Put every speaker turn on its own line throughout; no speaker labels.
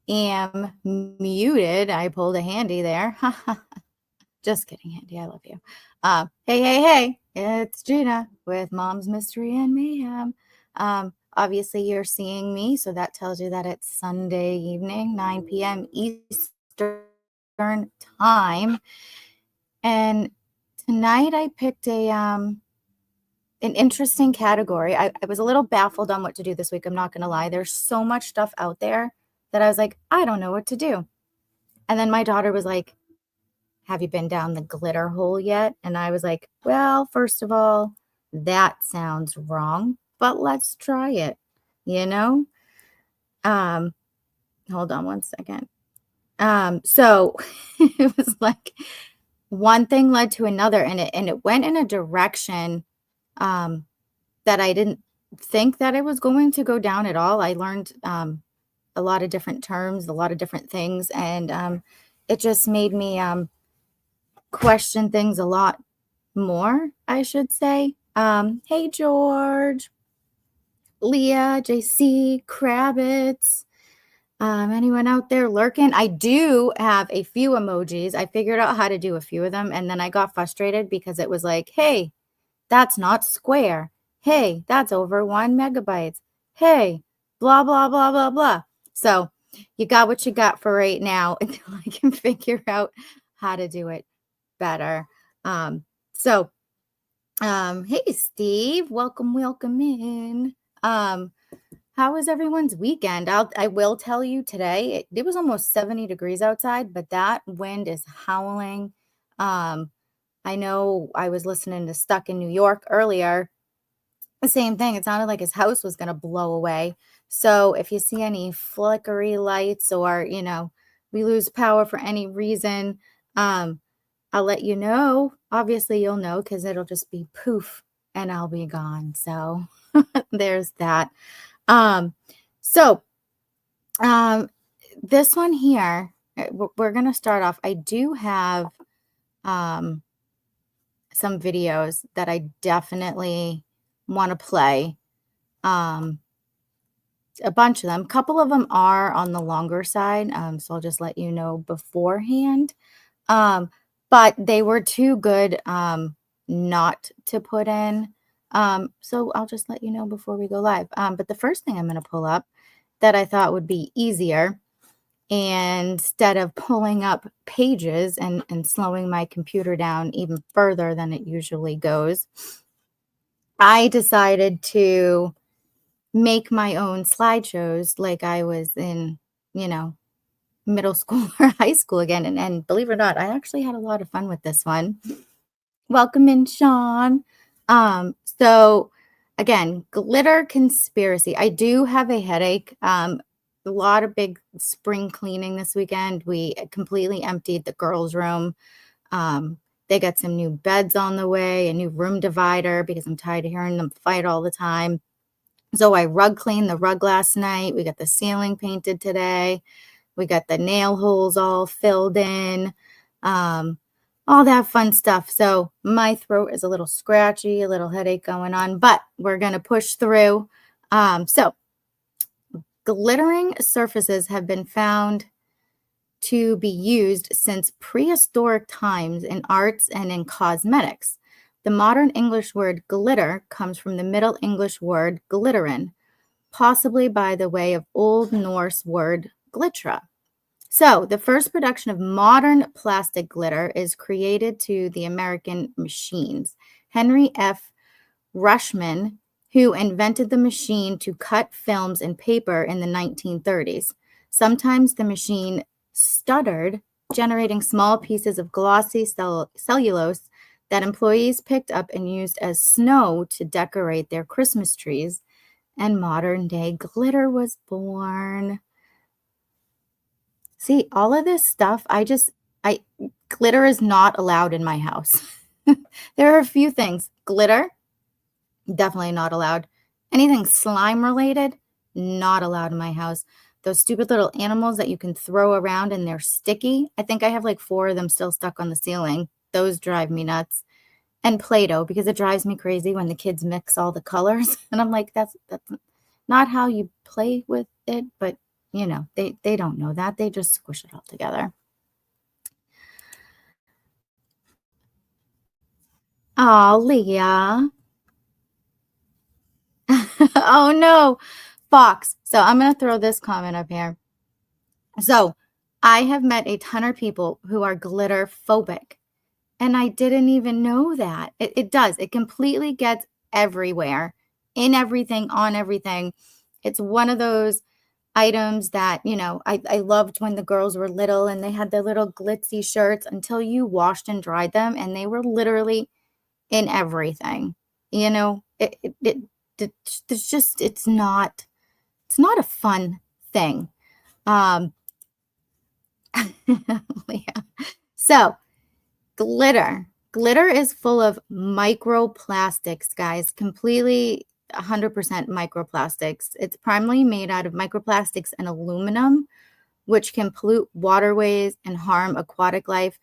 am muted. I pulled a Handy there. Just kidding, Handy. I love you. Hey. It's Gina with Mom's Mystery and Mayhem. Obviously, you're seeing me, so that tells you that it's Sunday evening, 9 p.m. Eastern Time. And tonight I picked an interesting category. I was a little baffled on what to do this week. I'm not going to lie. There's so much stuff out there that I was like, I don't know what to do. And then my daughter was like, have you been down the glitter hole yet? And I was like, well, first of all, that sounds wrong, but let's try it, you know? Hold on one second. So it was like one thing led to another, and it went in a direction that I didn't think that it was going to go down at all. I learned a lot of different terms, a lot of different things, and it just made me question things a lot more, I should say. Hey, George, Leah, JC, Kravitz, anyone out there lurking? I do have a few emojis. I figured out how to do a few of them, and then I got frustrated because it was like, hey, that's not square. Hey, that's over 1 megabytes. Hey, blah, blah, blah, blah, blah. So you got what you got for right now until I can figure out how to do it better. Hey, Steve, welcome in. How was everyone's weekend? I will tell you today, it was almost 70 degrees outside, but that wind is howling. I know I was listening to Stuck in New York earlier. The same thing. It sounded like his house was going to blow away. So if you see any flickery lights or, we lose power for any reason, I'll let you know. Obviously, you'll know because it'll just be poof and I'll be gone. So there's that. This one here, we're going to start off. I do have some videos that I definitely want to play. A bunch of them. A couple of them are on the longer side, so I'll just let you know beforehand. But they were too good not to put in. So I'll just let you know before we go live. But the first thing I'm going to pull up that I thought would be easier, and instead of pulling up pages and slowing my computer down even further than it usually goes, I decided to make my own slideshows like I was in, middle school or high school again. And believe it or not, I actually had a lot of fun with this one. Welcome in, Sean. So again, glitter conspiracy. I do have a headache. A lot of big spring cleaning this weekend. We completely emptied the girls' room. They got some new beds on the way, a new room divider because I'm tired of hearing them fight all the time. So I rug cleaned the rug last night. We got the ceiling painted today. We got the nail holes all filled in. All that fun stuff. So my throat is a little scratchy, a little headache going on, but we're going to push through. So glittering surfaces have been found to be used since prehistoric times in arts and in cosmetics. The modern English word glitter comes from the Middle English word glitterin, possibly by the way of Old Norse word glittra. So the first production of modern plastic glitter is created to the American machines. Henry F. Rushman, who invented the machine to cut films and paper in the 1930s. Sometimes the machine stuttered, generating small pieces of glossy cellulose that employees picked up and used as snow to decorate their Christmas trees. And modern day glitter was born. See, all of this stuff, glitter is not allowed in my house. There are a few things. Glitter, definitely not allowed. Anything slime related, not allowed in my house. Those stupid little animals that you can throw around and they're sticky. I think I have like 4 of them still stuck on the ceiling. Those drive me nuts. And Play-Doh, because it drives me crazy when the kids mix all the colors. And I'm like, that's not how you play with it, but you know, they don't know that. They just squish it all together. Oh, Leah. Oh no, Fox. So I'm gonna throw this comment up here. So I have met a ton of people who are glitter phobic, and I didn't even know that. It does. It completely gets everywhere, in everything, on everything. It's one of those items that, you know, I loved when the girls were little and they had their little glitzy shirts until you washed and dried them and they were literally in everything. You know, it's just it's not a fun thing. Um yeah. So glitter. Glitter is full of microplastics, guys, completely 100% microplastics. It's primarily made out of microplastics and aluminum, which can pollute waterways and harm aquatic life,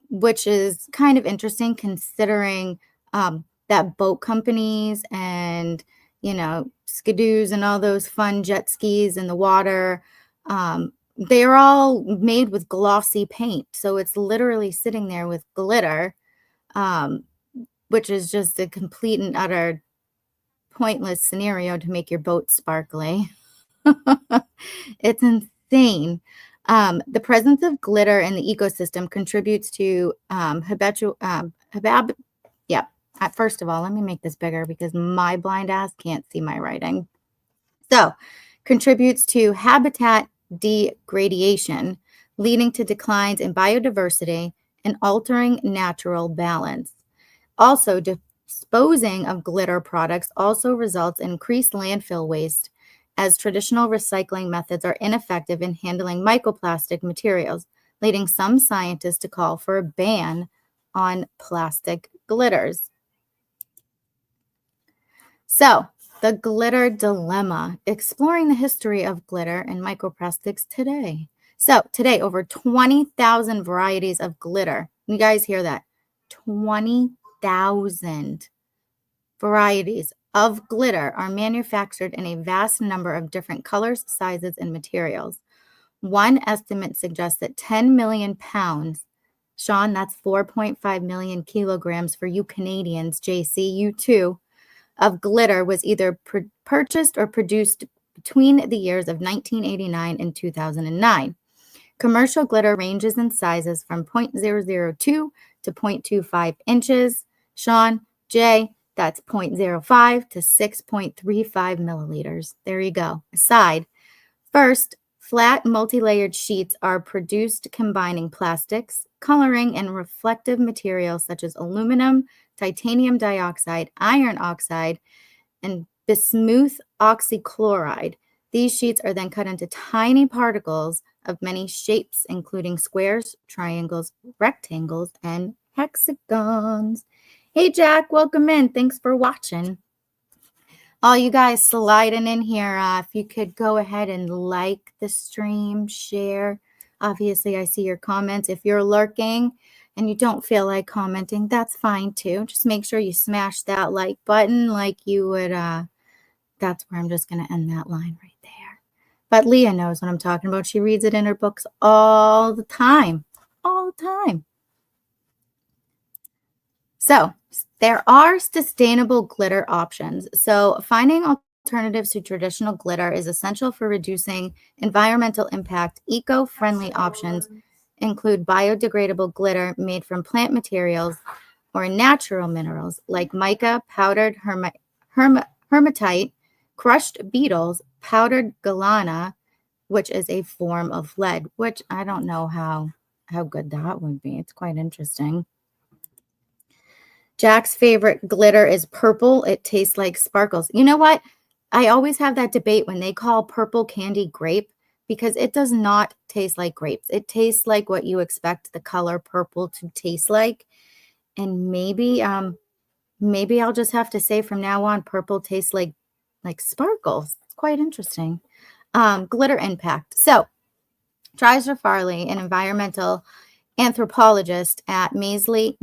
which is kind of interesting considering that boat companies and, you know, skidoos and all those fun jet skis in the water, they're all made with glossy paint. So it's literally sitting there with glitter, um, which is just a complete and utter pointless scenario to make your boat sparkly. It's insane. The presence of glitter in the ecosystem contributes to yeah. First of all, let me make this bigger because my blind ass can't see my writing. So, contributes to habitat degradation, leading to declines in biodiversity and altering natural balance. Also, disposing of glitter products also results in increased landfill waste, as traditional recycling methods are ineffective in handling microplastic materials, leading some scientists to call for a ban on plastic glitters. So, the glitter dilemma, exploring the history of glitter and microplastics today. So, today, over 20,000 varieties of glitter. You guys hear that? 20,000 varieties of glitter are manufactured in a vast number of different colors, sizes, and materials. One estimate suggests that 10 million pounds, Sean, that's 4.5 million kilograms for you Canadians, JC, you too, of glitter was either purchased or produced between the years of 1989 and 2009. Commercial glitter ranges in sizes from 0.002 to 0.25 inches. Sean, Jay, that's 0.05 to 6.35 milliliters. There you go. Aside, first, flat multi-layered sheets are produced combining plastics, coloring, and reflective materials such as aluminum, titanium dioxide, iron oxide, and bismuth oxychloride. These sheets are then cut into tiny particles of many shapes, including squares, triangles, rectangles, and hexagons. Hey, Jack, welcome in. Thanks for watching. All you guys sliding in here, if you could go ahead and like the stream, share. Obviously, I see your comments. If you're lurking and you don't feel like commenting, that's fine too. Just make sure you smash that like button like you would. That's where I'm just going to end that line right there. But Leah knows what I'm talking about. She reads it in her books all the time. All the time. So there are sustainable glitter options. So finding alternatives to traditional glitter is essential for reducing environmental impact. Eco-friendly options include biodegradable glitter made from plant materials or natural minerals like mica, powdered hematite, crushed beetles, powdered galena, which is a form of lead, which I don't know how good that would be. It's quite interesting. Jack's favorite glitter is purple. It tastes like sparkles. You know what? I always have that debate when they call purple candy grape because it does not taste like grapes. It tastes like what you expect the color purple to taste like. And maybe I'll just have to say from now on purple tastes like sparkles. It's quite interesting. Glitter impact. So, Dreiser Farley, an environmental anthropologist at Massey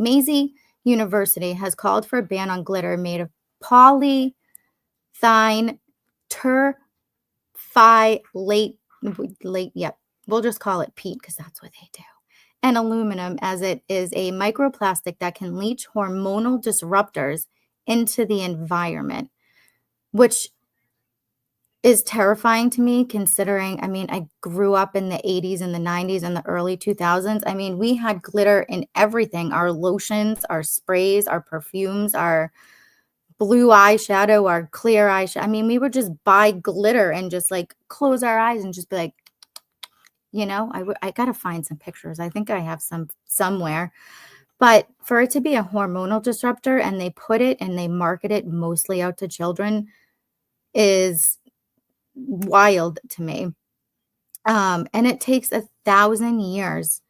University, has called for a ban on glitter made of polythene terephthalate late, yep. We'll just call it peat because that's what they do. And aluminum, as it is a microplastic that can leach hormonal disruptors into the environment, which is terrifying to me considering, I mean, I grew up in the 80s and the 90s and the early 2000s. I mean, we had glitter in everything, our lotions, our sprays, our perfumes, our blue eyeshadow, our clear eyeshadow. I mean, we would just buy glitter and just like close our eyes and just be like, I gotta find some pictures. I think I have some somewhere. But for it to be a hormonal disruptor and they put it and they market it mostly out to children is wild to me. And it takes 1,000 years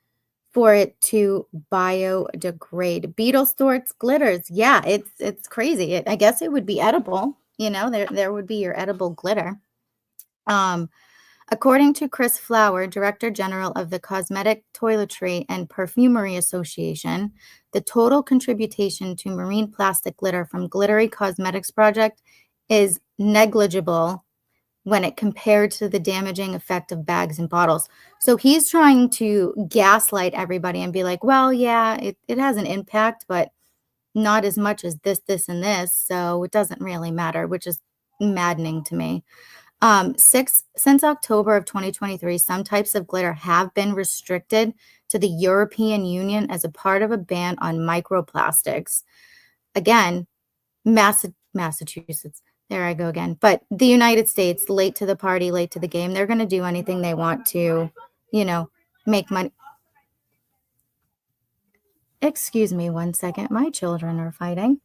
for it to biodegrade. Beetle sorts glitters. Yeah, it's crazy. I guess it would be edible. There would be your edible glitter. Um, According to Chris Flower, Director General of the Cosmetic, Toiletry, and Perfumery Association, the total contribution to marine plastic glitter from Glittery Cosmetics Project is negligible when it compared to the damaging effect of bags and bottles. So he's trying to gaslight everybody and be like, well, yeah, it has an impact, but not as much as this, and this. So it doesn't really matter, which is maddening to me. Since October of 2023, some types of glitter have been restricted to the European Union as a part of a ban on microplastics. Again, Massachusetts. There I go again. But the United States, late to the party, late to the game. They're going to do anything they want to, you know, make money. Excuse me one second. My children are fighting.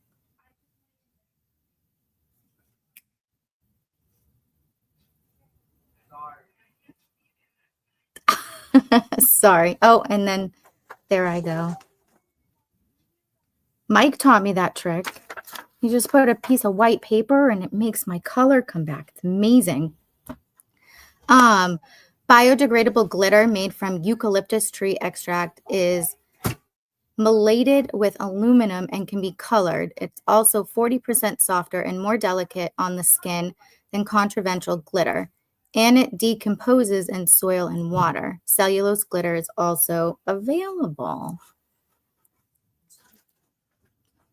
Sorry. Oh, and then there I go. Mike taught me that trick. You just put a piece of white paper and it makes my color come back. It's amazing. Um, Biodegradable glitter made from eucalyptus tree extract is malated with aluminum and can be colored. It's also 40% softer and more delicate on the skin than conventional glitter, and it decomposes in soil and water. Cellulose glitter is also available.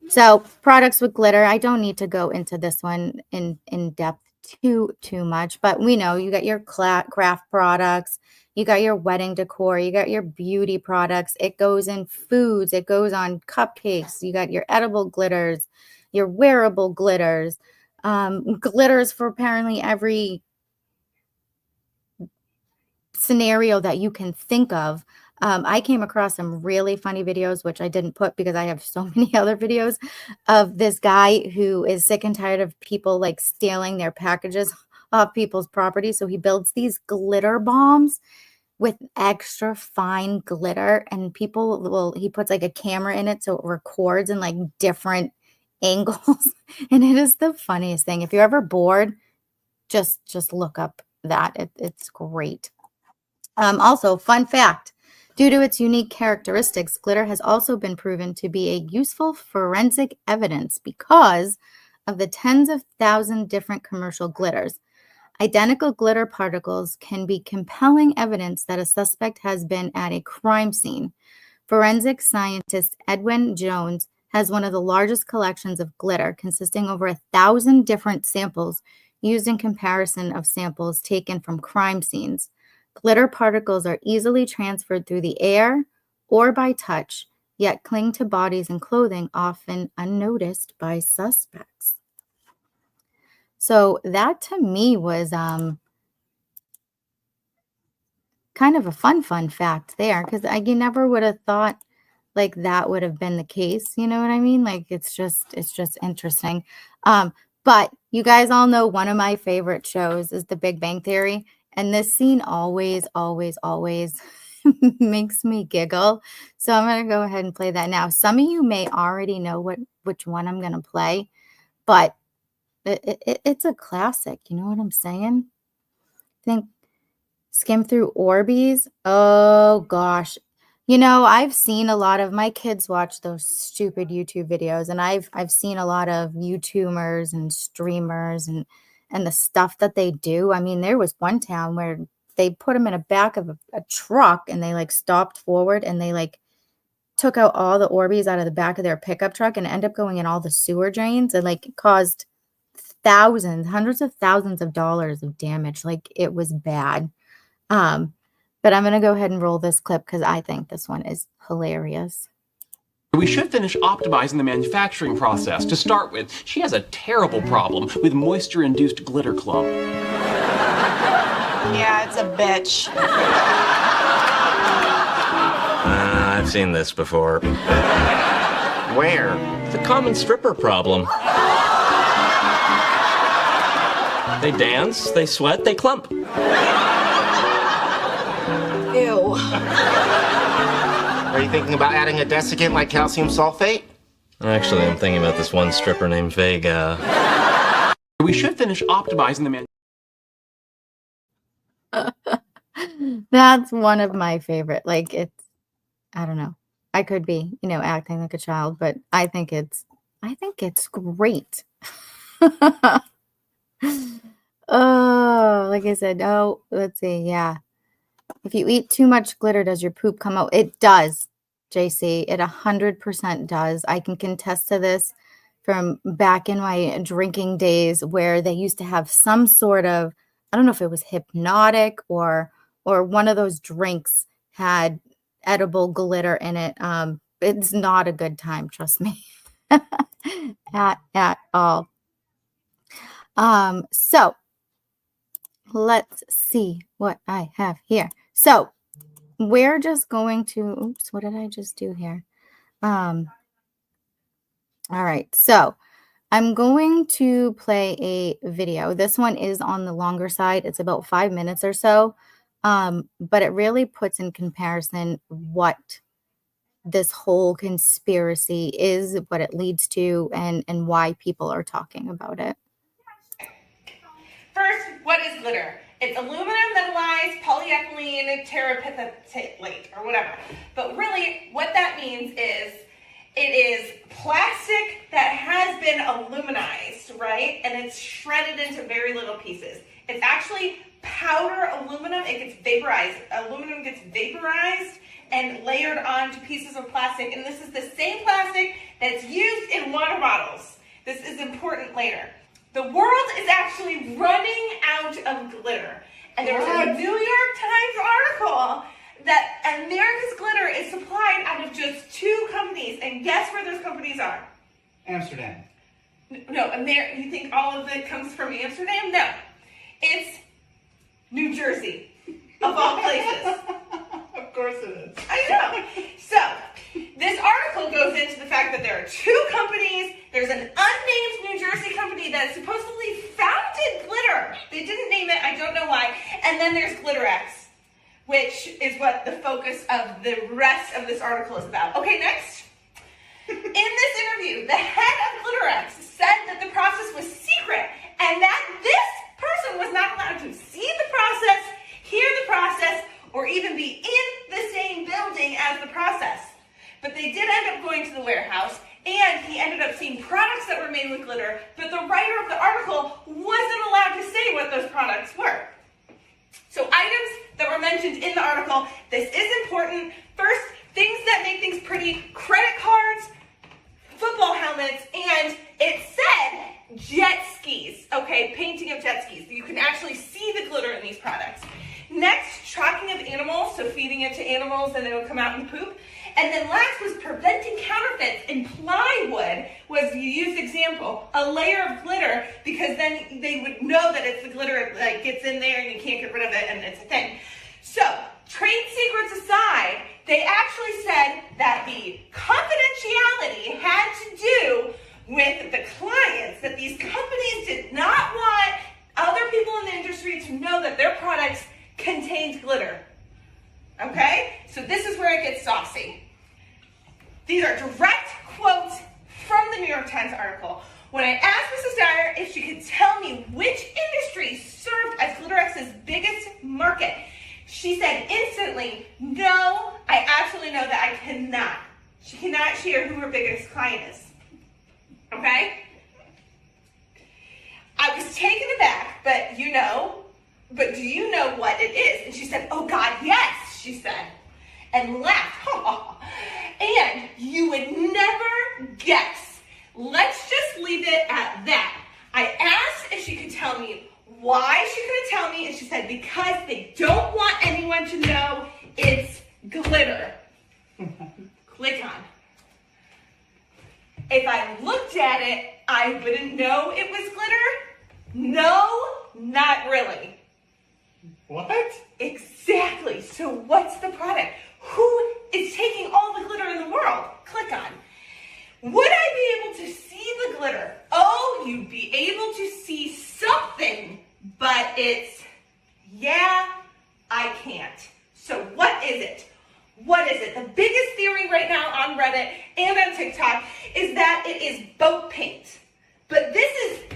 So products with glitter, I don't need to go into this one in depth too much, but we know you got your craft products, you got your wedding decor, you got your beauty products. It goes in foods, it goes on cupcakes. You got your edible glitters, your wearable glitters, glitters for apparently every scenario that you can think of. I came across some really funny videos, which I didn't put because I have so many other videos of this guy who is sick and tired of people like stealing their packages off people's property. So he builds these glitter bombs with extra fine glitter, and he puts like a camera in it so it records in like different angles. And it is the funniest thing. If you're ever bored, just look up that. It's great. Also, fun fact, due to its unique characteristics, glitter has also been proven to be a useful forensic evidence because of the tens of thousands different commercial glitters. Identical glitter particles can be compelling evidence that a suspect has been at a crime scene. Forensic scientist Edwin Jones has one of the largest collections of glitter, consisting over 1,000 different samples used in comparison of samples taken from crime scenes. Glitter particles are easily transferred through the air or by touch, yet cling to bodies and clothing, often unnoticed by suspects. So that to me was kind of a fun fact there, because you never would have thought like that would have been the case. You know what I mean? Like it's just interesting. But you guys all know one of my favorite shows is The Big Bang Theory. And this scene always makes me giggle. So I'm going to go ahead and play that now. Some of you may already know which one I'm going to play, but it's a classic. You know what I'm saying? Think skim through Orbeez. Oh gosh. I've seen a lot of my kids watch those stupid YouTube videos, and I've seen a lot of YouTubers and streamers and the stuff that they do. I mean, there was one town where they put them in a back of a truck, and they like stopped forward, and they like took out all the Orbeez out of the back of their pickup truck, and it ended up going in all the sewer drains, and like caused hundreds of thousands of dollars of damage. Like, it was bad. But I'm gonna go ahead and roll this clip because I think this one is hilarious.
We should finish optimizing the manufacturing process. To start with, she has a terrible problem with moisture-induced glitter clump.
Yeah, it's a bitch.
I've seen this before.
Where?
The common stripper problem. They dance, they sweat, they clump.
Ew.
Are you thinking about adding a desiccant like calcium sulfate?
Actually, I'm thinking about this one stripper named Vega.
We should finish optimizing the
That's one of my favorite. Like, I don't know. I could be, acting like a child, but I think it's great. Oh, like I said, let's see. Yeah. If you eat too much glitter, does your poop come out? It does, JC. It 100% does. I can contest to this from back in my drinking days where they used to have some sort of, I don't know if it was hypnotic or one of those drinks had edible glitter in it. It's not a good time, trust me. at all. So let's see what I have here. So we're just going to, oops, what did I just do here? All right. So I'm going to play a video. This one is on the longer side. It's about 5 minutes or so. But it really puts in comparison what this whole conspiracy is, what it leads to, and why people are talking about it.
First, what is glitter? It's aluminum metallized polyethylene terephthalate or whatever. But really, what that means is it is plastic that has been aluminized, right? And it's shredded into very little pieces. It's actually powder aluminum. It gets vaporized. Aluminum gets vaporized and layered onto pieces of plastic. And this is the same plastic that's used in water bottles. This is important later. The world is actually running out of glitter. And there was a New York Times article that America's glitter is supplied out of just 2 companies. And guess where those companies are?
Amsterdam.
No, you think all of it comes from Amsterdam? No. It's New Jersey, of all places.
Of course it is.
I know. So, this article goes into the fact that there are 2 companies. There's an unnamed New Jersey company that supposedly founded glitter. They didn't name it. I don't know why. And then there's GlitterX, which is what the focus of the rest of this article is about. Okay, next. In this interview, the head of GlitterX said that the process was secret and that this person was not allowed to see the process, hear the process, or even be in the same building as the process. But they did end up going to the warehouse, and he ended up seeing products that were made with glitter, but the writer of the article wasn't allowed to say what those products were. So items that were mentioned in the article, this is important. First, things that make things pretty, credit cards, football helmets, and it said jet skis, okay, painting of jet skis. You can actually see the glitter in these products. Next, tracking of animals, so feeding it to animals and it'll come out in poop. And then last was preventing counterfeits. In plywood was the used example, a layer of glitter, because then they would know that it's the glitter that gets in there and you can't get rid of it and it's a thing. So, trade secrets aside, they actually said that the confidentiality had to do with the clients, that these companies did not want other people in the industry to know that their products contained glitter. Okay? So this is where it gets saucy. These are direct quotes from the New York Times article. When I asked Mrs. Dyer if she could tell me which industry served as GlitterX's biggest market, she said instantly, no, I absolutely know that I cannot. She cannot share who her biggest client is. Okay? I was taken aback, but but do you know what it is? And she said, oh God, yes, she said, and laughed. And you would never guess. Let's just leave it at that. I asked if she could tell me why she couldn't tell me, and she said because they don't want anyone to know it's glitter. Click on. If I looked at it, I wouldn't know it was glitter? No, not really.
What?
Exactly. So what's the product? Who is taking all the glitter in the world? Click on. Would I be able to see the glitter? Oh, you'd be able to see something, but it's, yeah, I can't. So what is it? What is it? The biggest theory right now on Reddit and on TikTok is that it is boat paint. But this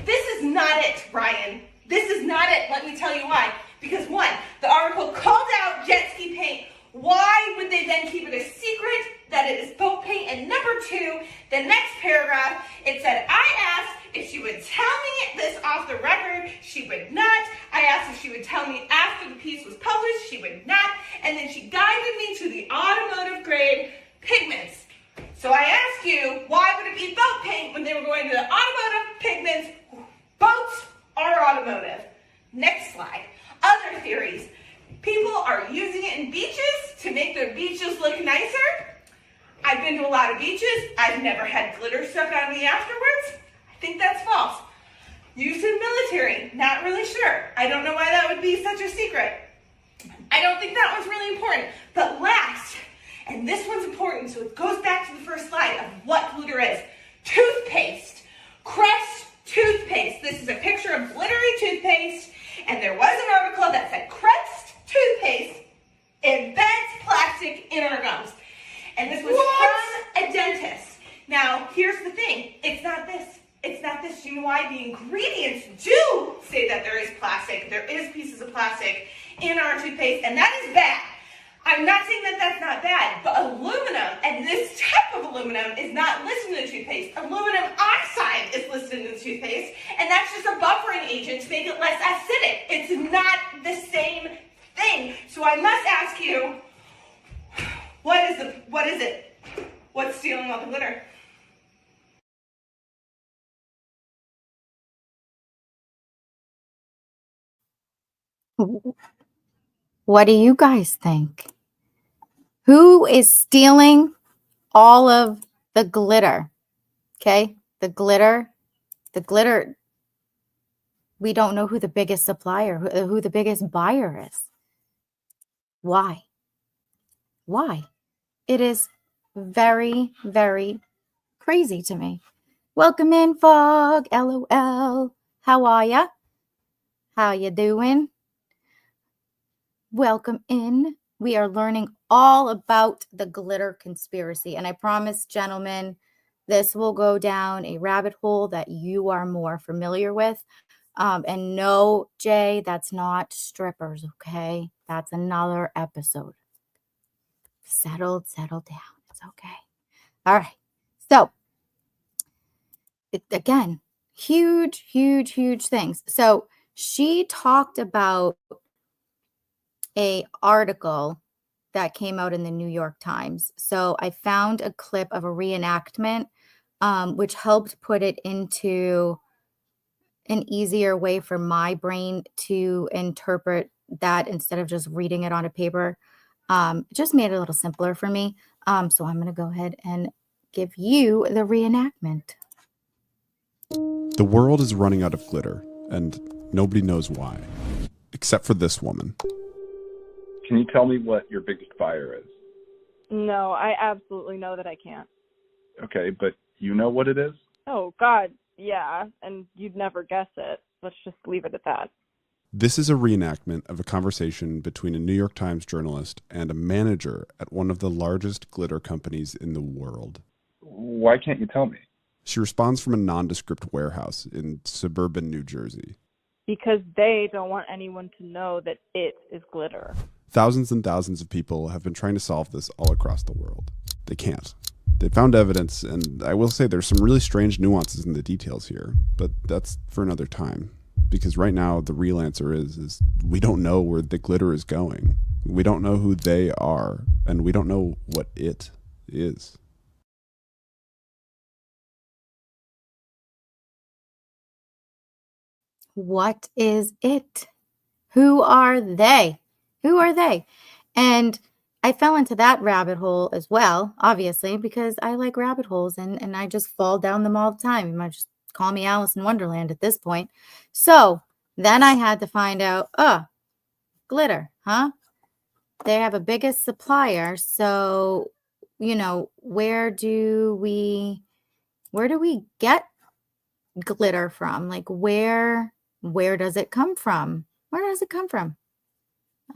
is not it, Ryan. This is not it. Let me tell you why. Because one, the article called out jet ski paint. Why would they then keep it a secret that it is boat paint? And number two, the next paragraph, it said, I asked if she would tell me this off the record. She would not. I asked if she would tell me after the piece was published. She would not. And then she guided me to the automotive grade pigments. So I ask you, why would it be boat paint when they were going to the automotive pigments? Boats are automotive. Next slide. Other theories. People are using it in beaches to make their beaches look nicer. I've been to a lot of beaches. I've never had glitter stuck on me afterwards. I think that's false. Use in military, not really sure. I don't know why that would be such a secret. I don't think that one's really important. But last, and this one's important, so it goes back to the first slide of what glitter is. Toothpaste. Crest toothpaste. This is a picture of glittery toothpaste, and there was an article that said Crest toothpaste embeds plastic in our gums. And this was from a dentist. Now, here's the thing. It's not this. It's not this. You know why? The ingredients do say that there is plastic. There is pieces of plastic in our toothpaste, and that is bad. I'm not saying that that's not bad, but aluminum, and this type of aluminum is not listed in the toothpaste. Aluminum oxide is listed in the toothpaste, and that's just a buffering agent to make it less acidic. It's not the same thing. So I must ask you, what is it? What's stealing all the glitter?
What do you guys think? Who is stealing all of the glitter? Okay, the glitter. We don't know who the biggest supplier, who the biggest buyer is. Why? Why? It is very, very crazy to me. Welcome in, Fog. LOL. How are ya? How you doing? Welcome in. We are learning all about the glitter conspiracy. And I promise, gentlemen, this will go down a rabbit hole that you are more familiar with. And no, Jay, that's not strippers, okay? That's another episode. Settle down. It's okay. All right. So, again, huge things. So, she talked about a article that came out in the New York Times. So I found a clip of a reenactment, which helped put it into an easier way for my brain to interpret that instead of just reading it on a paper. It just made it a little simpler for me. So I'm going to go ahead and give you the reenactment.
The world is running out of glitter, and nobody knows why, except for this woman.
Can you tell me what your biggest buyer is?
No, I absolutely know that I can't.
Okay, but you know what it is?
Oh, God, yeah, and you'd never guess it. Let's just leave it at that.
This is a reenactment of a conversation between a New York Times journalist and a manager at one of the largest glitter companies in the world.
Why can't you tell me?
She responds from a nondescript warehouse in suburban New Jersey.
Because they don't want anyone to know that it is glitter.
Thousands and thousands of people have been trying to solve this all across the world. They can't. They found evidence, and I will say there's some really strange nuances in the details here, but that's for another time. Because right now the real answer is we don't know where the glitter is going. We don't know who they are, and we don't know what it is.
What is it? Who are they? Who are they? And I fell into that rabbit hole as well, obviously, because I like rabbit holes and I just fall down them all the time. You might just call me Alice in Wonderland at this point. So then I had to find out, glitter, huh? They have a biggest supplier. So, where do we get glitter from? Like where does it come from? Where does it come from?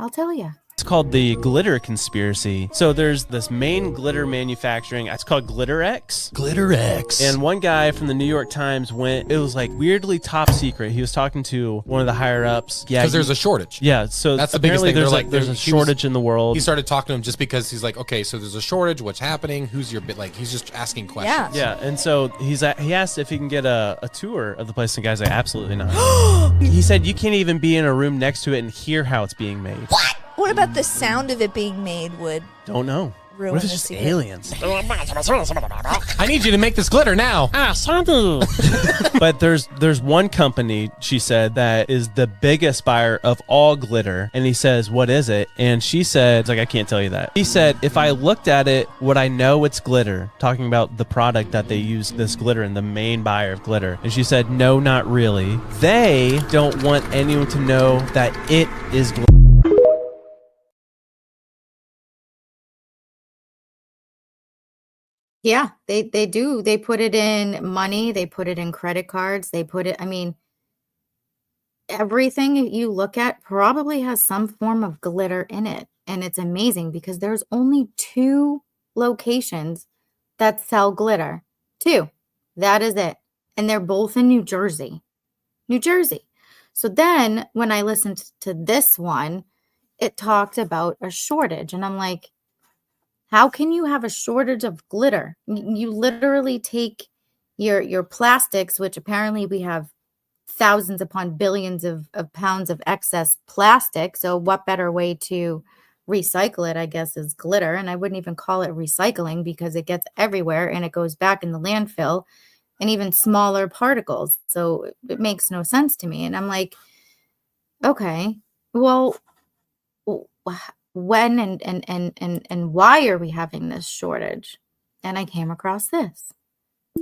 I'll tell you.
It's called the glitter conspiracy. So there's this main glitter manufacturing. It's called GlitterX.
GlitterX.
And one guy from the New York Times it was like weirdly top secret. He was talking to one of the higher ups. Yeah,
because there's a shortage.
Yeah, so
that's the biggest thing.
There's a shortage in the world.
He started talking to him just because he's like, okay, so there's a shortage. What's happening? Who's your bit? Like he's just asking questions.
Yeah, and so he asked if he can get a tour of the place. And the guy's like, absolutely not. He said you can't even be in a room next to it and hear how it's being made.
What? What about the sound of it being made would
Don't know.
ruin
What if it's
the
just
secret?
aliens?
I need you to make this glitter now.
But there's one company, she said, that is the biggest buyer of all glitter. And he says, what is it? And she said, it's like, I can't tell you that. He said, if I looked at it, would I know it's glitter? Talking about the product that they use this glitter in, the main buyer of glitter. And she said, no, not really. They don't want anyone to know that it is glitter.
Yeah, they do. They put it in money, they put it in credit cards, everything you look at probably has some form of glitter in it. And it's amazing because there's only 2 locations that sell glitter. 2. That is it. And they're both in New Jersey. New Jersey. So then when I listened to this one, it talked about a shortage. And I'm like, how can you have a shortage of glitter? You literally take your plastics, which apparently we have thousands upon billions of pounds of excess plastic. So what better way to recycle it, I guess, is glitter. And I wouldn't even call it recycling because it gets everywhere and it goes back in the landfill and even smaller particles. So it makes no sense to me. And I'm like, okay, well, when and why are we having this shortage? And I came across this.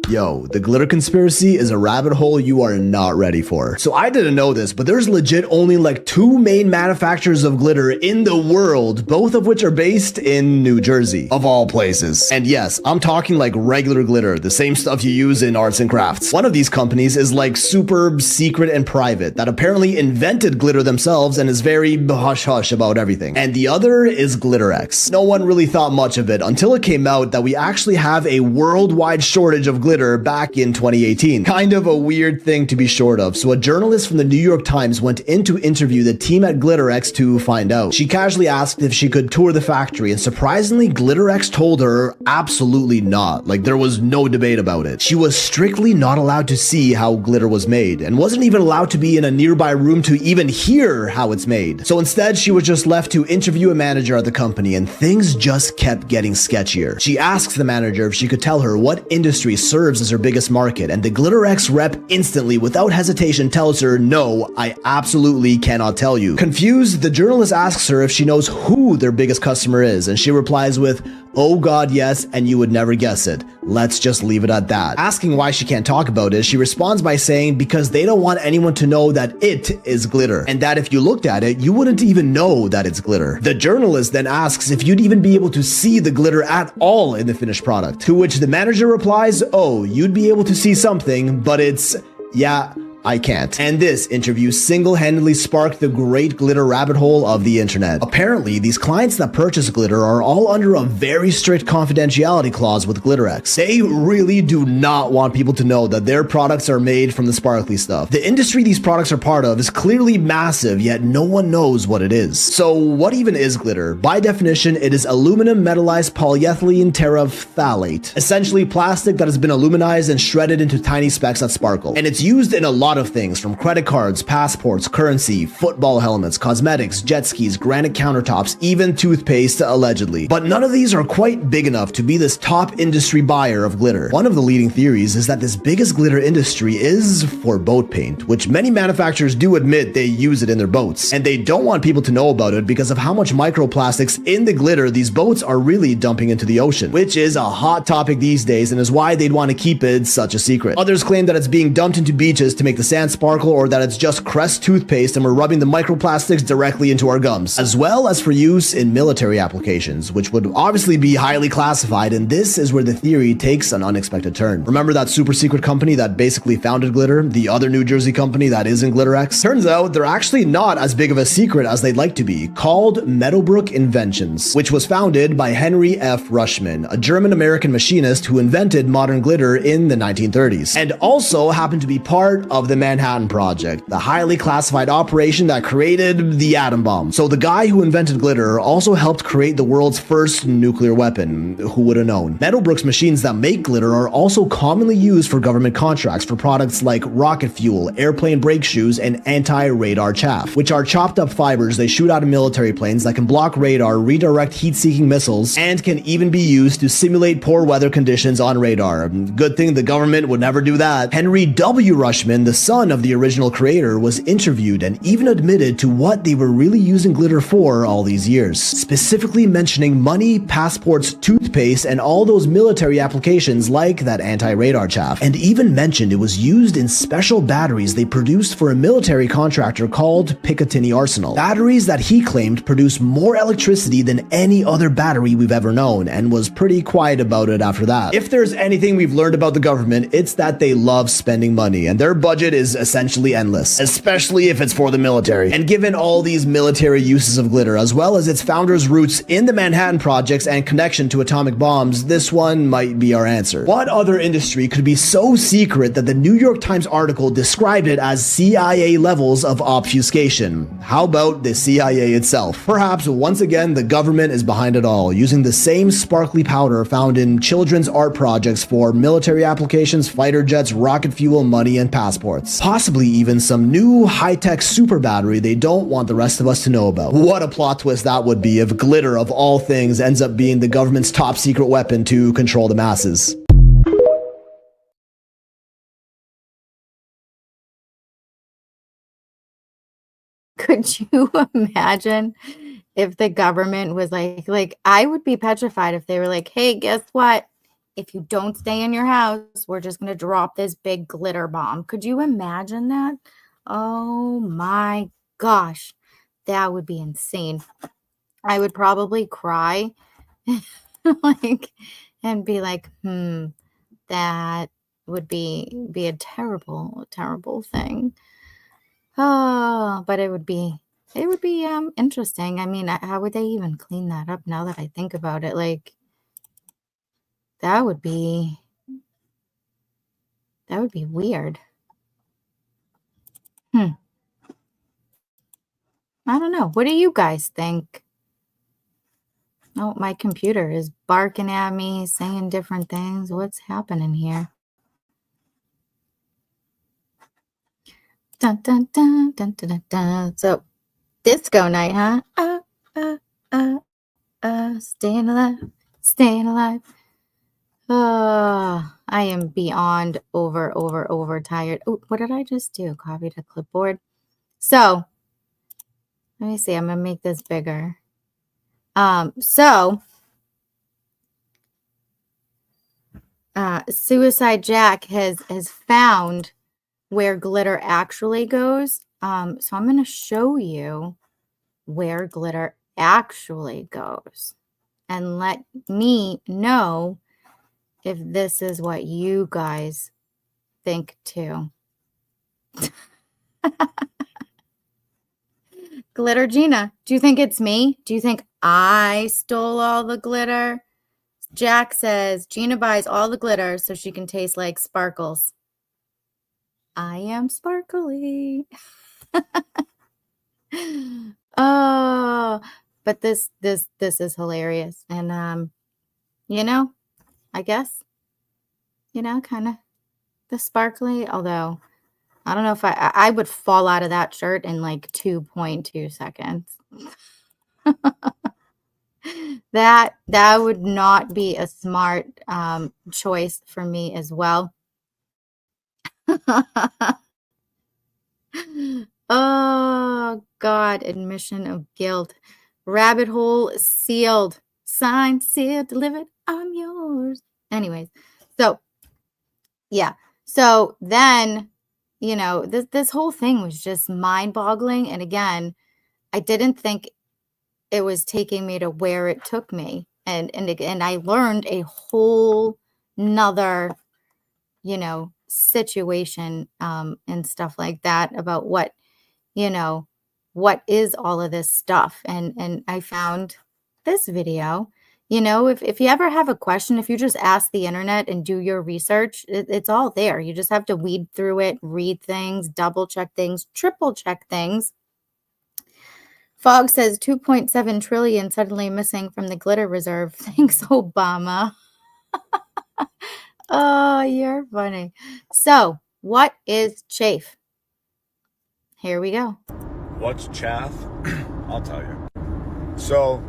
Yo, the glitter conspiracy is a rabbit hole you are not ready for. So I didn't know this, but there's legit only like 2 main manufacturers of glitter in the world, both of which are based in New Jersey, of all places. And yes, I'm talking like regular glitter, the same stuff you use in arts and crafts. One of these companies is like super secret and private, that apparently invented glitter themselves and is very hush-hush about everything. And the other is GlitterX. No one really thought much of it until it came out that we actually have a worldwide shortage of glitter back in 2018. Kind of a weird thing to be short of. So a journalist from the New York Times went in to interview the team at GlitterX to find out. She casually asked if she could tour the factory, and surprisingly, GlitterX told her absolutely not. Like, there was no debate about it. She was strictly not allowed to see how glitter was made, and wasn't even allowed to be in a nearby room to even hear how it's made. So instead, she was just left to interview a manager at the company, and things just kept getting sketchier. She asks the manager if she could tell her what industry serves as her biggest market, and the GlitterX rep instantly, without hesitation, tells her, no, I absolutely cannot tell you. Confused, the journalist asks her if she knows who their biggest customer is, and she replies with, oh god, yes, and you would never guess it. Let's just leave it at that. Asking why she can't talk about it, she responds by saying because they don't want anyone to know that it is glitter, and that if you looked at it, you wouldn't even know that it's glitter. The journalist then asks if you'd even be able to see the glitter at all in the finished product, to which the manager replies, oh, you'd be able to see something, but it's, yeah, I can't. And this interview single-handedly sparked the great glitter rabbit hole of the internet. Apparently, these clients that purchase glitter are all under a very strict confidentiality clause with GlitterX. They really do not want people to know that their products are made from the sparkly stuff. The industry these products are part of is clearly massive, yet no one knows what it is. So what even is glitter? By definition, it is aluminum metallized polyethylene terephthalate, essentially plastic that has been aluminized and shredded into tiny specks that sparkle. And it's used in a lot lot of things from credit cards, passports, currency, football helmets, cosmetics, jet skis, granite countertops, even toothpaste, allegedly. But none of these are quite big enough to be this top industry buyer of glitter. One of the leading theories is that this biggest glitter industry is for boat paint, which many manufacturers do admit they use it in their boats. And they don't want people to know about it because of how much microplastics in the glitter these boats are really dumping into the ocean, which is a hot topic these days and is why they'd want to keep it such a secret. Others claim that it's being dumped into beaches to make the sand sparkle, or that it's just Crest toothpaste and we're rubbing the microplastics directly into our gums, as well as for use in military applications, which would obviously be highly classified, and this is where the theory takes an unexpected turn. Remember that super secret company that basically founded glitter, the other New Jersey company that isn't GlitterX? Turns out they're actually not as big of a secret as they'd like to be, called Meadowbrook Inventions, which was founded by Henry F. Rushman, a German-American machinist who invented modern glitter in the 1930s, and also happened to be part of the Manhattan Project, the highly classified operation that created the atom bomb. So the guy who invented glitter also helped create the world's first nuclear weapon. Who would have known? Meadowbrook's machines that make glitter are also commonly used for government contracts for products like rocket fuel, airplane brake shoes, and anti-radar chaff, which are chopped up fibers they shoot out of military planes that can block radar, redirect heat-seeking missiles, and can even be used to simulate poor weather conditions on radar. Good thing the government would never do that. Henry W. Rushman, the son of the original creator, was interviewed and even admitted to what they were really using glitter for all these years, specifically mentioning money, passports, toothpaste, and all those military applications like that anti-radar chaff, and even mentioned it was used in special batteries they produced for a military contractor called Picatinny Arsenal. Batteries that he claimed produce more electricity than any other battery we've ever known, and was pretty quiet about it after that. If there's anything we've learned about the government, it's that they love spending money, and their budget is essentially endless, especially if it's for the military. And given all these military uses of glitter, as well as its founder's roots in the Manhattan Projects and connection to atomic bombs, this one might be our answer. What other industry could be so secret that the New York Times article described it as CIA levels of obfuscation? How about the CIA itself? Perhaps once again the government is behind it all, using the same sparkly powder found in children's art projects for military applications, fighter jets, rocket fuel, money, and passports. Possibly even some new high-tech super battery they don't want the rest of us to know about. What a plot twist that would be if glitter, of all things, ends up being the government's top secret weapon to control the masses.
Could you imagine if the government was like I would be petrified if they were like, hey, guess what? If you don't stay in your house, we're just going to drop this big glitter bomb. Could you imagine that? Oh my gosh, that would be insane. I would probably cry like and be like, that would be a terrible, terrible thing. Oh, but it would be interesting. I mean, how would they even clean that up now that I think about it? Like, that would be weird. I don't know. What do you guys think? Oh, my computer is barking at me, saying different things. What's happening here? Dun, dun, dun, dun, dun, dun, dun. So, disco night, huh? Staying alive, staying alive. I am beyond overtired. Oh, what did I just do? Copy to clipboard. So, let me see. I'm going to make this bigger. Suicide Jack has found where glitter actually goes. So I'm going to show you where glitter actually goes and let me know if this is what you guys think too. Glitter Gina, do you think it's me? Do you think I stole all the glitter? Jack says Gina buys all the glitter so she can taste like sparkles. I am sparkly. Oh, but this is hilarious. And I guess, kind of the sparkly, although I don't know if I would fall out of that shirt in like 2.2 seconds. That would not be a smart choice for me as well. Oh God, admission of guilt. Rabbit hole sealed. Signed, sealed, delivered. I'm yours. Anyways, so yeah. So then, you know, this whole thing was just mind-boggling. And again, I didn't think it was taking me to where it took me. And I learned a whole nother, you know, situation and stuff like that about what, you know, what is all of this stuff. And I found this video. You know, if you ever have a question, if you just ask the internet and do your research, it's all there. You just have to weed through it, read things, double check things, triple check things. Fogg says 2.7 trillion suddenly missing from the glitter reserve. Thanks, Obama. Oh, you're funny. So, what is chafe? Here we go.
What's chaff? I'll tell you. So,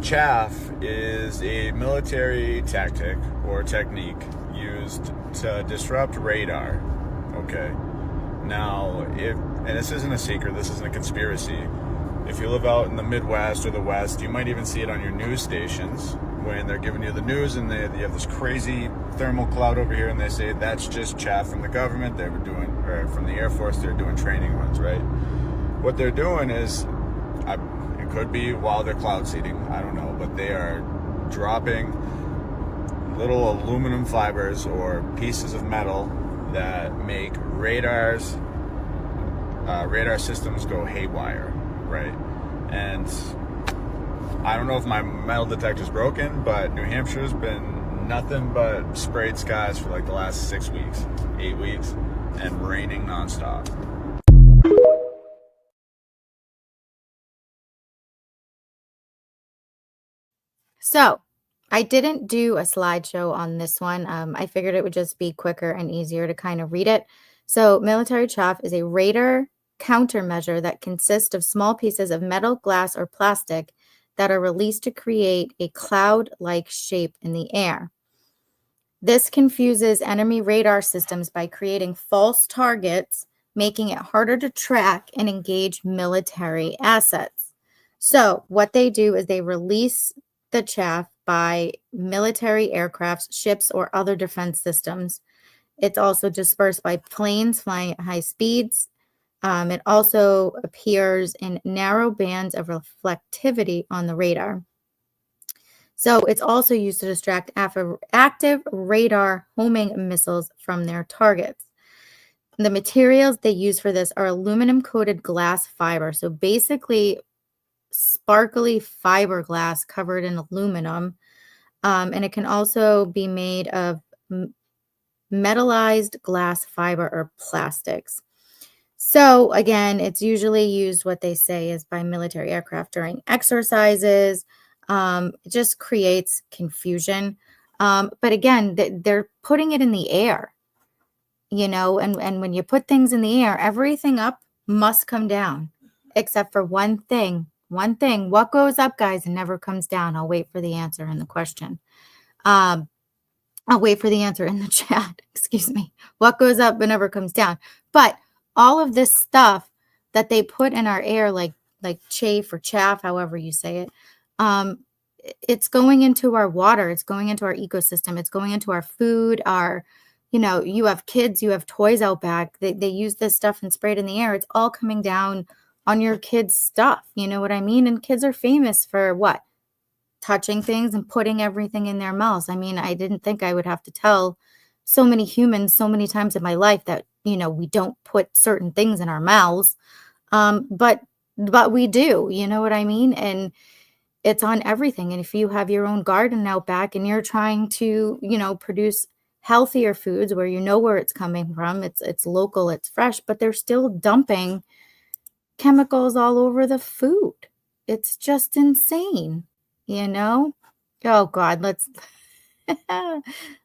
chaff is a military tactic or technique used to disrupt radar. Okay. Now, and this isn't a secret, this isn't a conspiracy. If you live out in the Midwest or the West, you might even see it on your news stations when they're giving you the news and you have this crazy thermal cloud over here and they say that's just chaff from the government. They were doing, or from the Air Force, they're doing training runs, right? What they're doing is, it could be while they're cloud seeding, I don't know, but they are dropping little aluminum fibers or pieces of metal that make radar systems go haywire, right? And I don't know if my metal detector's broken, but New Hampshire's been nothing but sprayed skies for like the last 6 weeks, 8 weeks, and raining nonstop.
So, I didn't do a slideshow on this one. I figured it would just be quicker and easier to kind of read it. So, military chaff is a radar countermeasure that consists of small pieces of metal, glass, or plastic that are released to create a cloud-like shape in the air. This confuses enemy radar systems by creating false targets, making it harder to track and engage military assets. So, what they do is they release the chaff by military aircrafts, ships, or other defense systems. It's also dispersed by planes flying at high speeds. It also appears in narrow bands of reflectivity on the radar. So it's also used to distract active radar homing missiles from their targets. The materials they use for this are aluminum-coated glass fiber. So basically, sparkly fiberglass covered in aluminum. And it can also be made of metallized glass fiber or plastics. So again, it's usually used, what they say, is by military aircraft during exercises. It just creates confusion. But again, they're putting it in the air, you know, and when you put things in the air, everything up must come down, except for one thing. One thing. What goes up, guys, and never comes down? I'll wait for the answer in the question. I'll wait for the answer in the chat. Excuse me. What goes up but never comes down? But all of this stuff that they put in our air, like chaff or chaff, however you say it, it's going into our water. It's going into our ecosystem. It's going into our food. You know, you have kids, you have toys out back. They use this stuff and spray it in the air. It's all coming down on your kids' stuff. You know what I mean? And kids are famous for what? Touching things and putting everything in their mouths. I mean, I didn't think I would have to tell so many humans so many times in my life that, you know, we don't put certain things in our mouths. But we do, you know what I mean? And it's on everything. And if you have your own garden out back and you're trying to, you know, produce healthier foods where you know where it's coming from, it's local, it's fresh, but they're still dumping chemicals all over the food. It's just insane, you know? Oh God,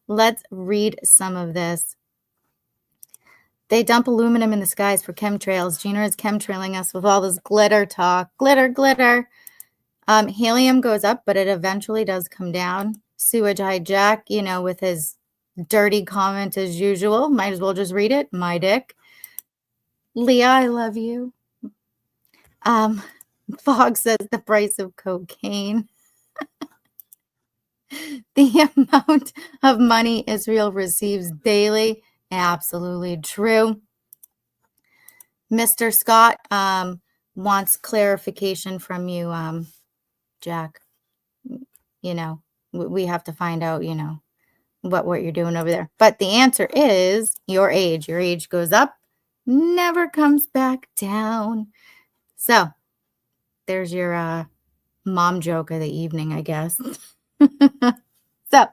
let's read some of this. They dump aluminum in the skies for chemtrails. Gina is chemtrailing us with all this glitter talk. Glitter, glitter. Helium goes up, but it eventually does come down. Sewage hijack, you know, with his dirty comment as usual. Might as well just read it. My dick. Leah, I love you. Fog says the price of cocaine. The amount of money Israel receives daily. Absolutely true. Mr. Scott wants clarification from you, Jack. You know, we have to find out, you know, what you're doing over there. But the answer is your age. Your age goes up, never comes back down. So there's your mom joke of the evening, I guess. So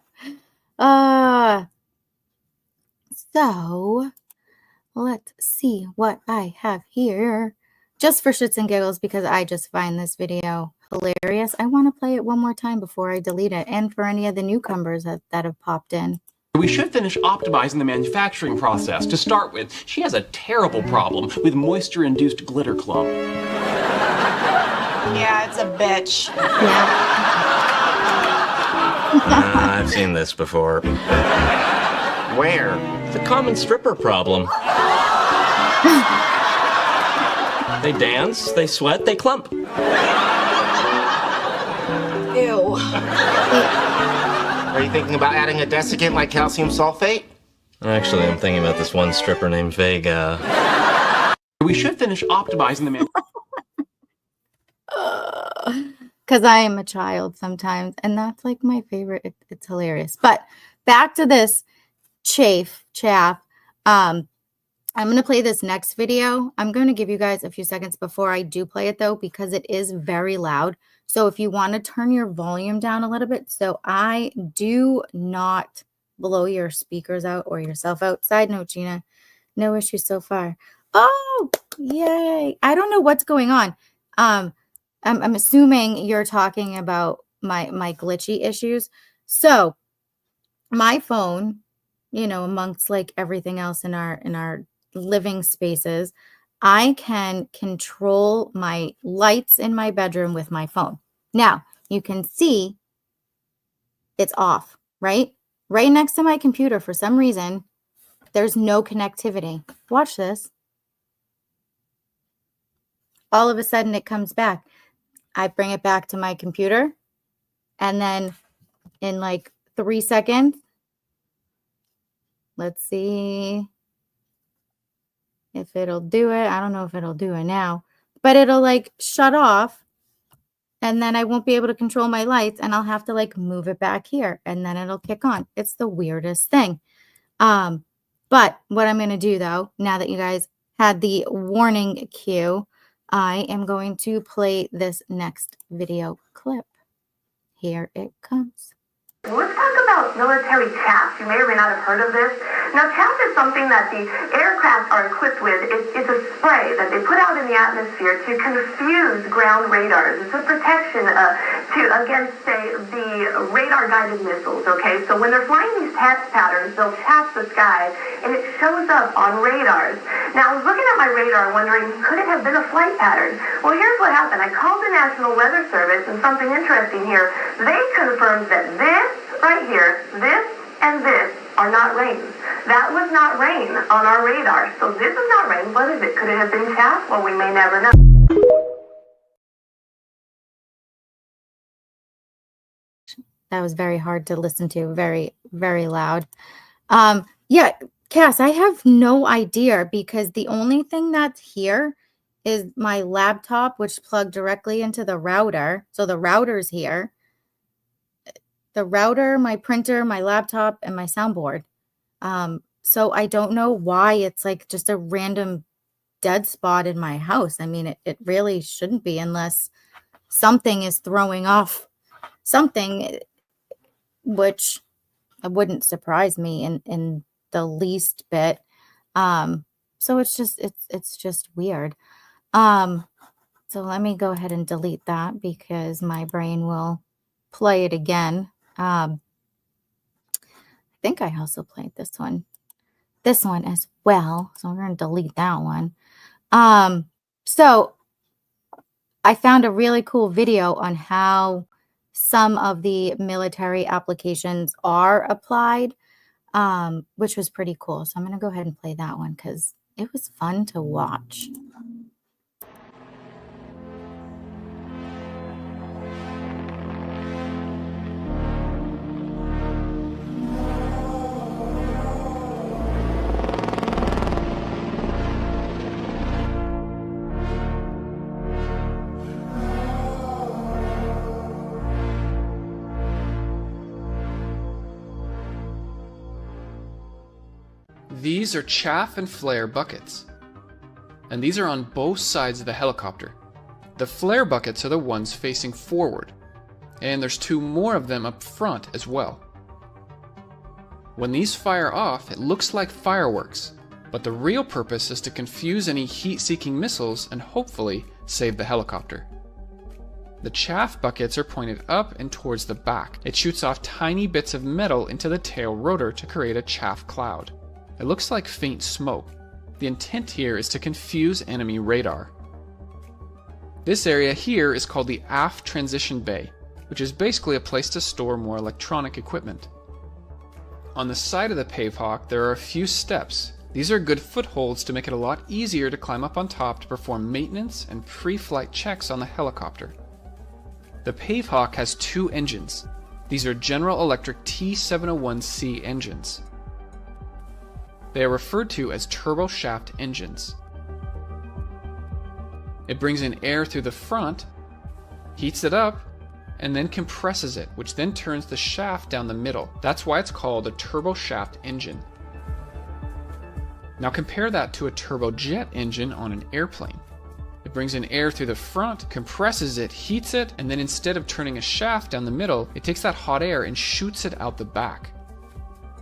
let's see what I have here. Just for shits and giggles, because I just find this video hilarious, I want to play it one more time before I delete it, and for any of the newcomers that have popped in.
We should finish optimizing the manufacturing process. To start with, she has a terrible problem with moisture-induced glitter clump.
Yeah, it's a bitch.
I've seen this before.
Where?
The common stripper problem. They dance, they sweat, they clump.
Ew.
Are you thinking about adding a desiccant like calcium sulfate?
Actually, I'm thinking about this one stripper named Vega.
We should finish optimizing the
Because I am a child sometimes, and that's like my favorite. It's hilarious. But back to this chaff. I'm going to play this next video. I'm going to give you guys a few seconds before I do play it, though, because it is very loud. So if you want to turn your volume down a little bit, so I do not blow your speakers out or yourself out. Side note, Gina, no issues so far. Oh, yay. I don't know what's going on. I'm assuming you're talking about my glitchy issues. So my phone, you know, amongst like everything else in our living spaces, I can control my lights in my bedroom with my phone. Now, you can see it's off, right? Right next to my computer, for some reason, there's no connectivity. Watch this. All of a sudden, it comes back. I bring it back to my computer, and then in like 3 seconds, let's see if it'll do it. I don't know if it'll do it now, but it'll like shut off, and then I won't be able to control my lights, and I'll have to like move it back here, and then it'll kick on. It's the weirdest thing. But what I'm going to do, though, now that you guys had the warning cue, I am going to play this next video clip. Here it comes.
Let's talk about military chaff. You may or may not have heard of this. Now, chaff is something that the aircraft are equipped with. It's a spray that they put out in the atmosphere to confuse ground radars. It's a protection against, say, the radar-guided missiles, okay? So when they're flying these chaff patterns, they'll chaff the sky, and it shows up on radars. Now, I was looking at my radar wondering, could it have been a flight pattern? Well, here's what happened. I called the National Weather Service, and something interesting here. They confirmed that this right here, this and this are not rain. That was not rain on our radar. So this is not rain. What is it? Could it have been chaff? Well, we may never know.
That was very hard to listen to. Very, very loud. Yeah, Cass, I have no idea, because the only thing that's here is my laptop, which plugged directly into the router. So the router's here. The router, my printer, my laptop, and my soundboard. So I don't know why it's like just a random dead spot in my house. I mean, it really shouldn't be, unless something is throwing off something, which wouldn't surprise me in the least bit. So it's just weird. So let me go ahead and delete that, because my brain will play it again. I think I also played this one. this one as well. So we're going to delete that one. So I found a really cool video on how some of the military applications are applied, which was pretty cool. So I'm going to go ahead and play that one because it was fun to watch.
These are chaff and flare buckets, and these are on both sides of the helicopter. The flare buckets are the ones facing forward, and there's 2 more of them up front as well. When these fire off, it looks like fireworks, but the real purpose is to confuse any heat-seeking missiles and hopefully save the helicopter. The chaff buckets are pointed up and towards the back. It shoots off tiny bits of metal into the tail rotor to create a chaff cloud. It looks like faint smoke. The intent here is to confuse enemy radar. This area here is called the aft transition bay, which is basically a place to store more electronic equipment. On the side of the pavehawk, there are a few steps. These are good footholds to make it a lot easier to climb up on top to perform maintenance and pre-flight checks on the helicopter. The pavehawk has 2 engines. These are General Electric T701C engines. They are referred to as turboshaft engines. It brings in air through the front, heats it up, and then compresses it, which then turns the shaft down the middle. That's why it's called a turboshaft engine. Now compare that to a turbojet engine on an airplane. It brings in air through the front, compresses it, heats it, and then instead of turning a shaft down the middle, it takes that hot air and shoots it out the back.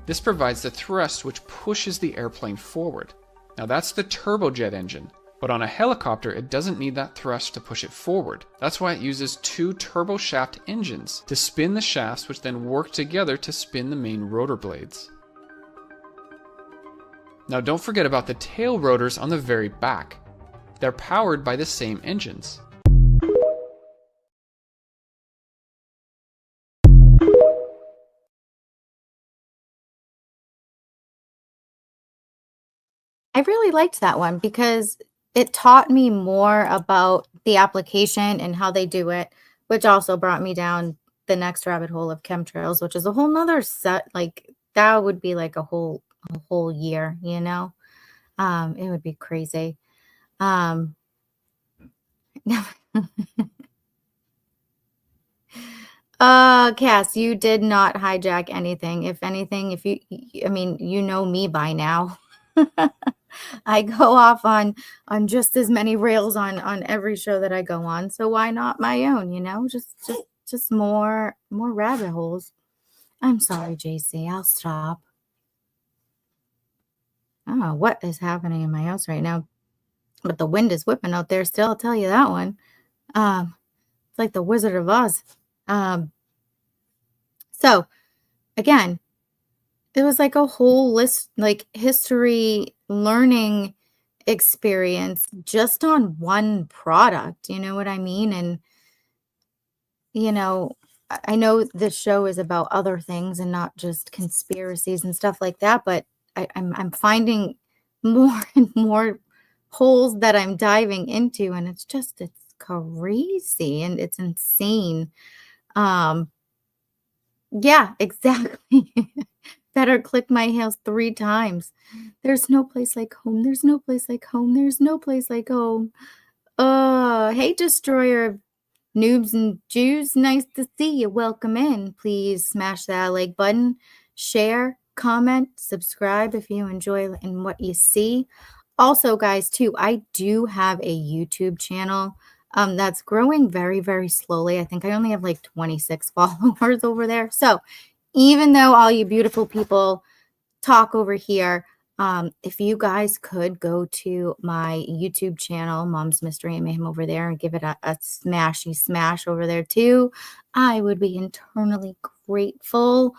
This provides the thrust which pushes the airplane forward. Now that's the turbojet engine, but on a helicopter it doesn't need that thrust to push it forward. That's why it uses 2 turboshaft engines to spin the shafts, which then work together to spin the main rotor blades. Now don't forget about the tail rotors on the very back. They're powered by the same engines.
I really liked that one because it taught me more about the application and how they do it, which also brought me down the next rabbit hole of chemtrails, which is a whole nother set. Like that would be like a whole year, you know? It would be crazy. Cass, you did not hijack anything. If anything, I mean, you know me by now. I go off on just as many rails on every show that I go on. So why not my own, you know? Just more rabbit holes. I'm sorry, JC. I'll stop. I don't know what is happening in my house right now, but the wind is whipping out there still, I'll tell you that one. It's like the Wizard of Oz. So again, it was like a whole list, like history learning experience just on one product. You know what I mean? And, you know, I know this show is about other things and not just conspiracies and stuff like that, but I'm finding more and more holes that I'm diving into, and it's crazy and it's insane. Yeah, exactly. Better click my heels 3 times. There's no place like home. There's no place like home. There's no place like home. Hey, destroyer of noobs and Jews. Nice to see you. Welcome in. Please smash that like button, share, comment, subscribe if you enjoy and what you see. Also, guys, too, I do have a YouTube channel that's growing very, very slowly. I think I only have like 26 followers over there. So even though all you beautiful people talk over here, if you guys could go to my YouTube channel, Mom's Mystery and Mayhem over there, and give it a smashy smash over there too, I would be internally grateful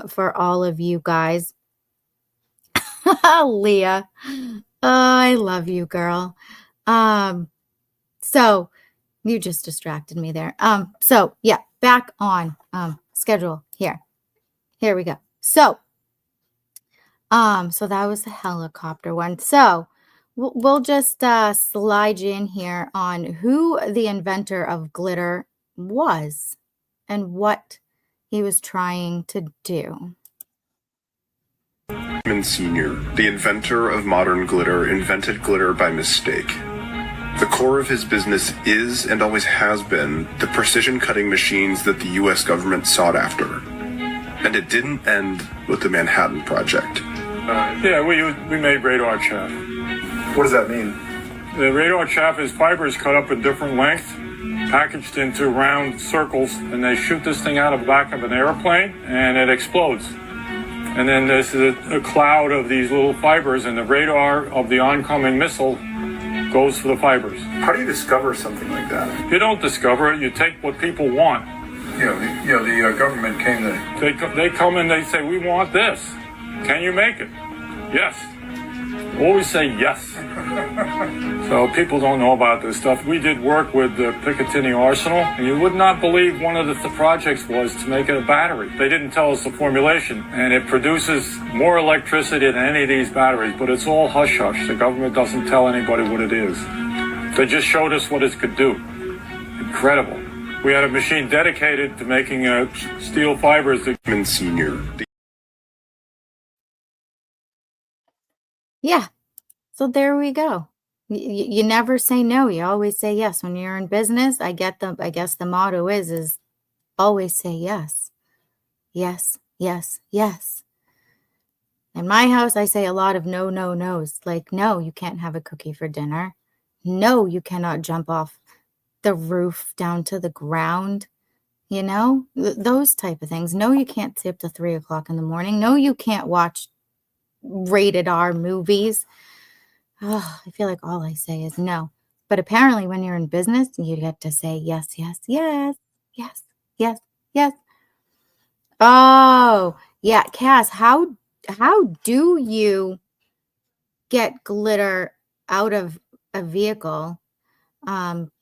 for all of you guys. Leah. Oh, I love you, girl. So you just distracted me there. So yeah, back on schedule here. Here we go. So that was the helicopter one. So we'll just slide you in here on who the inventor of glitter was and what he was trying to do.
Sr., the inventor of modern glitter, invented glitter by mistake. The core of his business is and always has been the precision cutting machines that the U.S. government sought after. And it didn't end with the Manhattan Project.
Yeah, we made radar chaff.
What does that mean?
The radar chaff is fibers cut up in different lengths, packaged into round circles, and they shoot this thing out of the back of an airplane, and it explodes. And then there's a cloud of these little fibers, and the radar of the oncoming missile goes for the fibers.
How do you discover something like that?
You don't discover it. You take what people want.
The government came to...
They come and they say, we want this. Can you make it? Yes. Always say yes. So people don't know about this stuff. We did work with the Picatinny Arsenal, and you would not believe one of the projects was to make it a battery. They didn't tell us the formulation, and it produces more electricity than any of these batteries, but it's all hush-hush. The government doesn't tell anybody what it is. They just showed us what it could do. Incredible. We had a machine dedicated to making steel fibers.
Senior.
Yeah. So there we go. You never say no. You always say yes. When you're in business, I guess the motto is always say yes. Yes, yes, yes. In my house, I say a lot of no, no, no's. Like, no, you can't have a cookie for dinner. No, you cannot jump off the roof down to the ground. You know, those type of things. No, you can't stay up to 3 o'clock in the morning. No, you can't watch rated R movies. Oh, I feel like all I say is no. But apparently when you're in business, you get to say yes, yes, yes, yes, yes, yes. Oh, yeah, Cass, how do you get glitter out of a vehicle?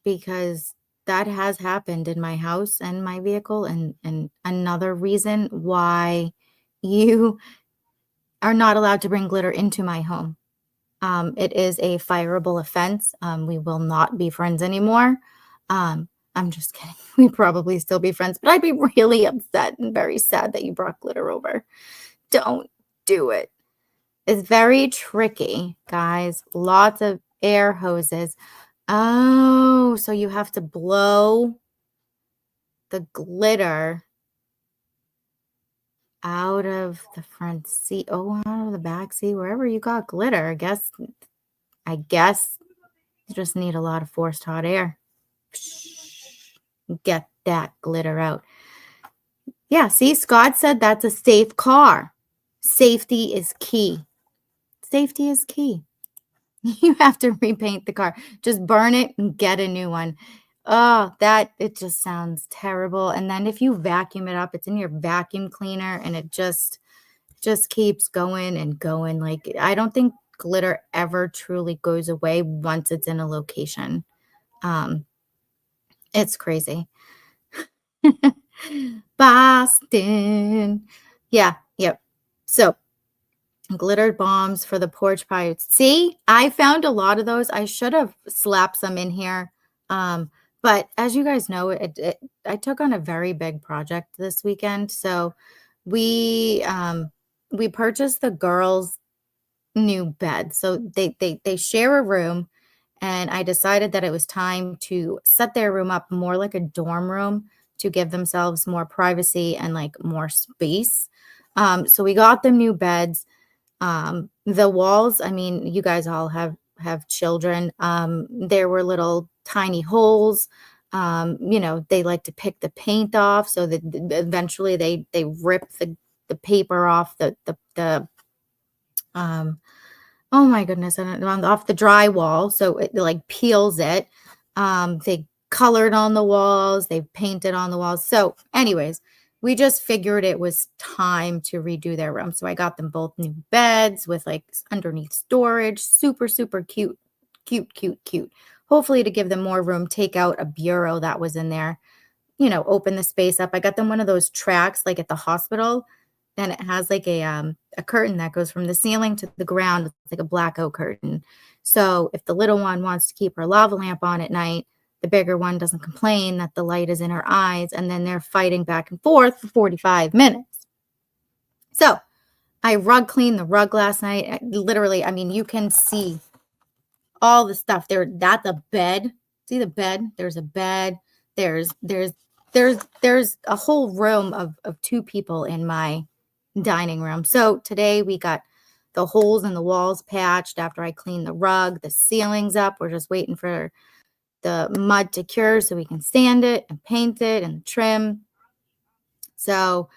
Because that has happened in my house and my vehicle, and another reason why you are not allowed to bring glitter into my home. It is a fireable offense. We will not be friends anymore. I'm just kidding. We'd probably still be friends, but I'd be really upset and very sad that you brought glitter over. Don't do it. It's very tricky, guys. Lots of air hoses. Oh, so you have to blow the glitter out of the front seat. Oh, out of the back seat, wherever you got glitter. I guess you just need a lot of forced hot air. Get that glitter out. Yeah, see, Scott said that's a safe car. Safety is key. Safety is key. You have to repaint the car. Just burn it and get a new one. Oh, it just sounds terrible. And then if you vacuum it up, it's in your vacuum cleaner and it just keeps going and going. Like, I don't think glitter ever truly goes away once it's in a location. It's crazy. Boston. Yeah, yep. So glitter bombs for the porch pipes. See, I found a lot of those. I should have slapped some in here. But as you guys know, I took on a very big project this weekend. So we purchased the girls' new bed. So they share a room, and I decided that it was time to set their room up more like a dorm room to give themselves more privacy and like more space. So we got them new beds. The walls, I mean, you guys all have children. There were little tiny holes. They like to pick the paint off, so that eventually they rip the paper off oh my goodness, off the drywall, so it like peels it. They colored on the walls, they painted on the walls. So anyways, we just figured it was time to redo their room. So I got them both new beds with like underneath storage. Super, super cute. Cute, cute, cute. Hopefully to give them more room, take out a bureau that was in there, you know, open the space up. I got them one of those tracks like at the hospital, and it has like a curtain that goes from the ceiling to the ground. It's like a black oak curtain. So if the little one wants to keep her lava lamp on at night, the bigger one doesn't complain that the light is in her eyes, and then they're fighting back and forth for 45 minutes. So I rug cleaned the rug last night. Literally, I mean, you can see all the stuff there. That's a bed. See the bed? There's a bed. There's a whole room of 2 people in my dining room. So today we got the holes in the walls patched after I cleaned the rug. The ceiling's up. We're just waiting for the mud to cure so we can sand it and paint it and trim. So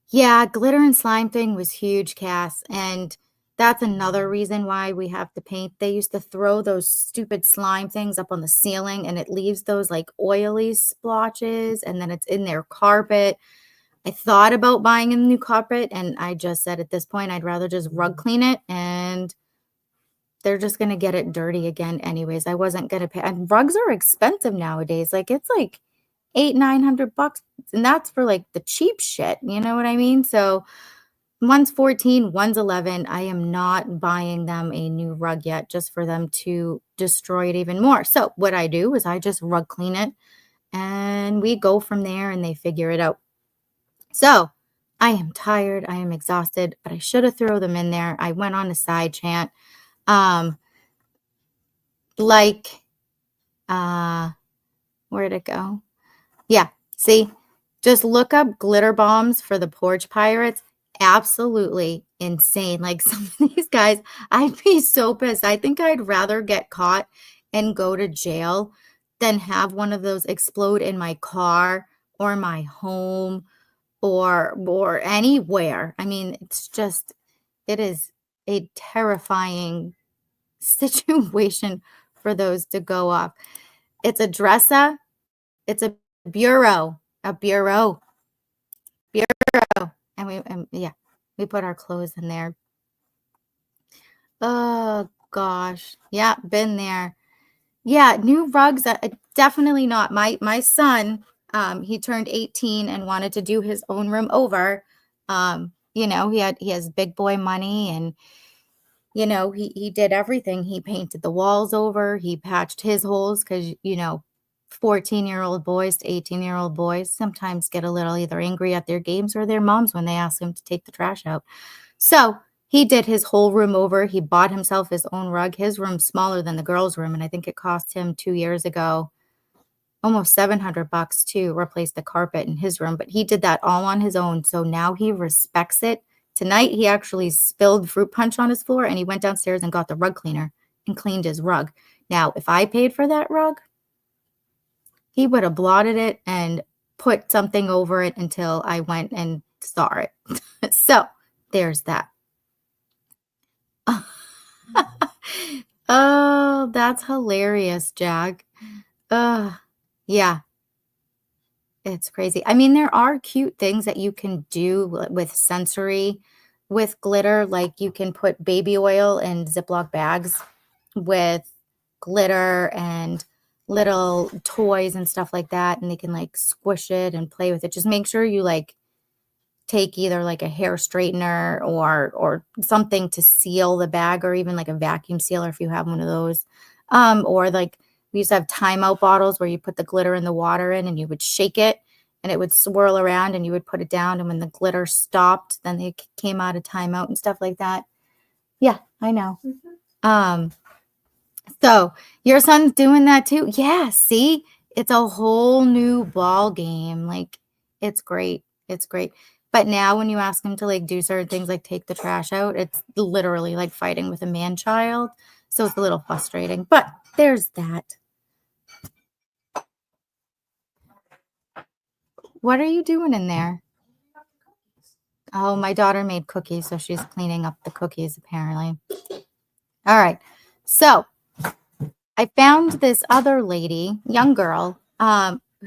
yeah, glitter and slime thing was huge, Cass. And that's another reason why we have to paint. They used to throw those stupid slime things up on the ceiling, and it leaves those like oily splotches, and then it's in their carpet. I thought about buying a new carpet, and I just said at this point, I'd rather just rug clean it, and they're just going to get it dirty again anyways. I wasn't going to pay. And rugs are expensive nowadays. Like it's like $800-900, and that's for like the cheap shit. You know what I mean? So one's 14, one's 11. I am not buying them a new rug yet, just for them to destroy it even more. So what I do is I just rug clean it, and we go from there, and they figure it out. So I am tired. I am exhausted, but I should have thrown them in there. I went on a side chant. Where'd it go? Yeah, see, just look up glitter bombs for the porch pirates. Absolutely insane. Like some of these guys, I'd be so pissed. I think I'd rather get caught and go to jail than have one of those explode in my car or my home or anywhere. I mean, it is a terrifying situation for those to go off. It's a dresser. It's a bureau. And we put our clothes in there. Oh gosh. Yeah, been there. Yeah, new rugs, definitely not. My son, he turned 18 and wanted to do his own room over. You know, he has big boy money, and you know, he did everything. He painted the walls over, he patched his holes, because you know, 14-year-old boys to 18-year-old boys sometimes get a little either angry at their games or their moms when they ask them to take the trash out. So he did his whole room over. He bought himself his own rug. His room's smaller than the girls' room, and I think it cost him 2 years ago almost $700 to replace the carpet in his room. But he did that all on his own, so now he respects it. Tonight, he actually spilled fruit punch on his floor, and he went downstairs and got the rug cleaner and cleaned his rug. Now, if I paid for that rug, he would have blotted it and put something over it until I went and saw it. So there's that. Oh, that's hilarious, Jack. Yeah. It's crazy. I mean, there are cute things that you can do with sensory, with glitter. Like you can put baby oil in Ziploc bags with glitter and little toys and stuff like that, and they can like squish it and play with it. Just make sure you like take either like a hair straightener or something to seal the bag, or even like a vacuum sealer if you have one of those. Or like we used to have timeout bottles where you put the glitter in the water in, and you would shake it and it would swirl around, and you would put it down, and when the glitter stopped, then they came out of timeout and stuff like that. Yeah, I know. So your son's doing that too? Yeah, see? It's a whole new ball game. Like it's great. It's great. But now when you ask him to like do certain things like take the trash out, it's literally like fighting with a man-child. So it's a little frustrating. But there's that. What are you doing in there? Oh, my daughter made cookies, so she's cleaning up the cookies apparently. All right. So I found this other lady, young girl,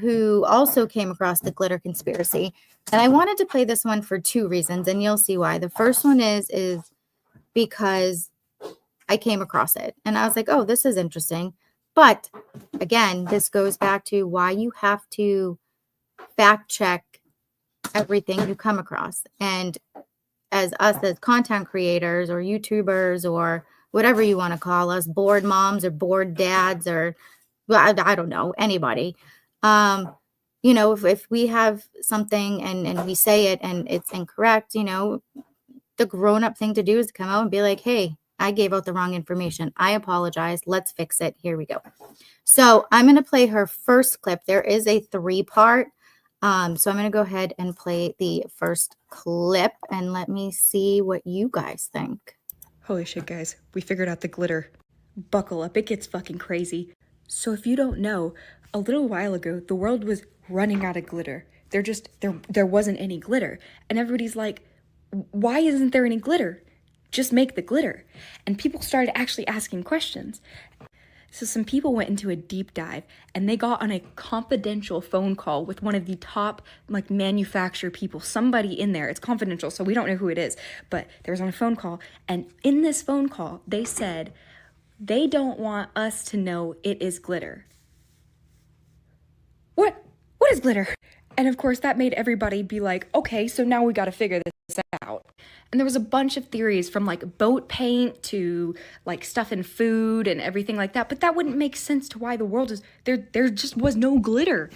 who also came across the glitter conspiracy. And I wanted to play this one for two reasons, and you'll see why. The first one is because I came across it and I was like, oh, this is interesting. But again, this goes back to why you have to fact check everything you come across. And as us as content creators or YouTubers or whatever you want to call us, bored moms or bored dads or well, I don't know, anybody. You know, if we have something and we say it and it's incorrect, you know, the grown-up thing to do is come out and be like, hey, I gave out the wrong information. I apologize. Let's fix it. Here we go. So I'm going to play her first clip. There is a 3-part. So I'm going to go ahead and play the first clip and let me see what you guys think.
Holy shit, guys. We figured out the glitter. Buckle up. It gets fucking crazy. So if you don't know, a little while ago, the world was running out of glitter. There wasn't any glitter. And everybody's like, why isn't there any glitter? Just make the glitter. And people started actually asking questions. So some people went into a deep dive and they got on a confidential phone call with one of the top manufacturer people, somebody in there. It's confidential, so we don't know who it is, but there was on a phone call. And in this phone call, they said they don't want us to know it is glitter. What is glitter? And of course that made everybody be like, okay, so now we got to figure this out. And there was a bunch of theories from boat paint to stuff in food and everything like that. But that wouldn't make sense to why the world is there just was no glitter.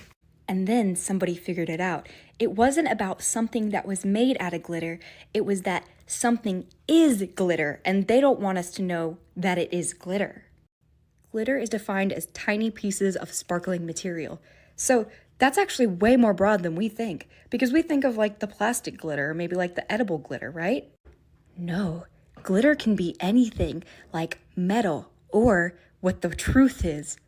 And then somebody figured it out. It wasn't about something that was made out of glitter. It was that something is glitter and they don't want us to know that it is glitter. Glitter is defined as tiny pieces of sparkling material. So that's actually way more broad than we think, because we think of the plastic glitter or maybe the edible glitter, right? No, glitter can be anything like metal or what the truth is,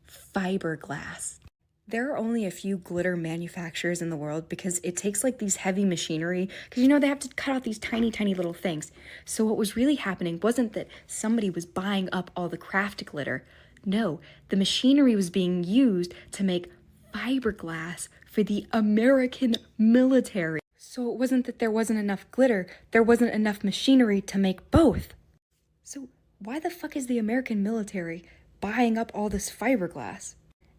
fiberglass. There are only a few glitter manufacturers in the world because it takes these heavy machinery because they have to cut out these tiny, tiny little things. So what was really happening wasn't that somebody was buying up all the craft glitter. No, the machinery was being used to make fiberglass for the American military. So it wasn't that there wasn't enough glitter, there wasn't enough machinery to make both. So why the fuck is the American military buying up all this fiberglass?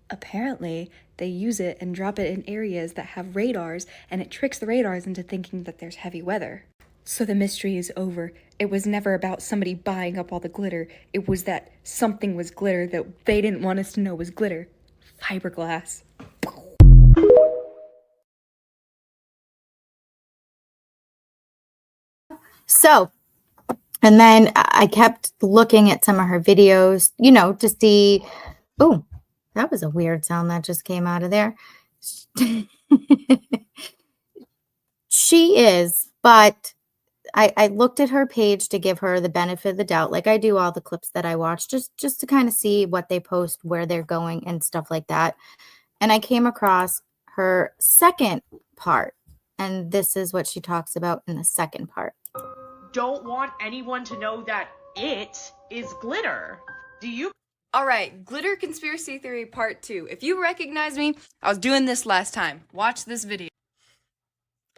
Apparently, they use it and drop it in areas that have radars, and it tricks the radars into thinking that there's heavy weather. So the mystery is over. It was never about somebody buying up all the glitter. It was that something was glitter that they didn't want us to know was glitter. Fiberglass.
So, and then I kept looking at some of her videos, to see, oh, that was a weird sound that just came out of there. She is, but I looked at her page to give her the benefit of the doubt, like I do all the clips that I watch, just to kind of see what they post, where they're going and stuff like that. And I came across her second part, and this is what she talks about in the second part.
Don't want anyone to know that it is glitter. Do you?
All right, glitter conspiracy theory part 2. If you recognize me, I was doing this last time. Watch this video.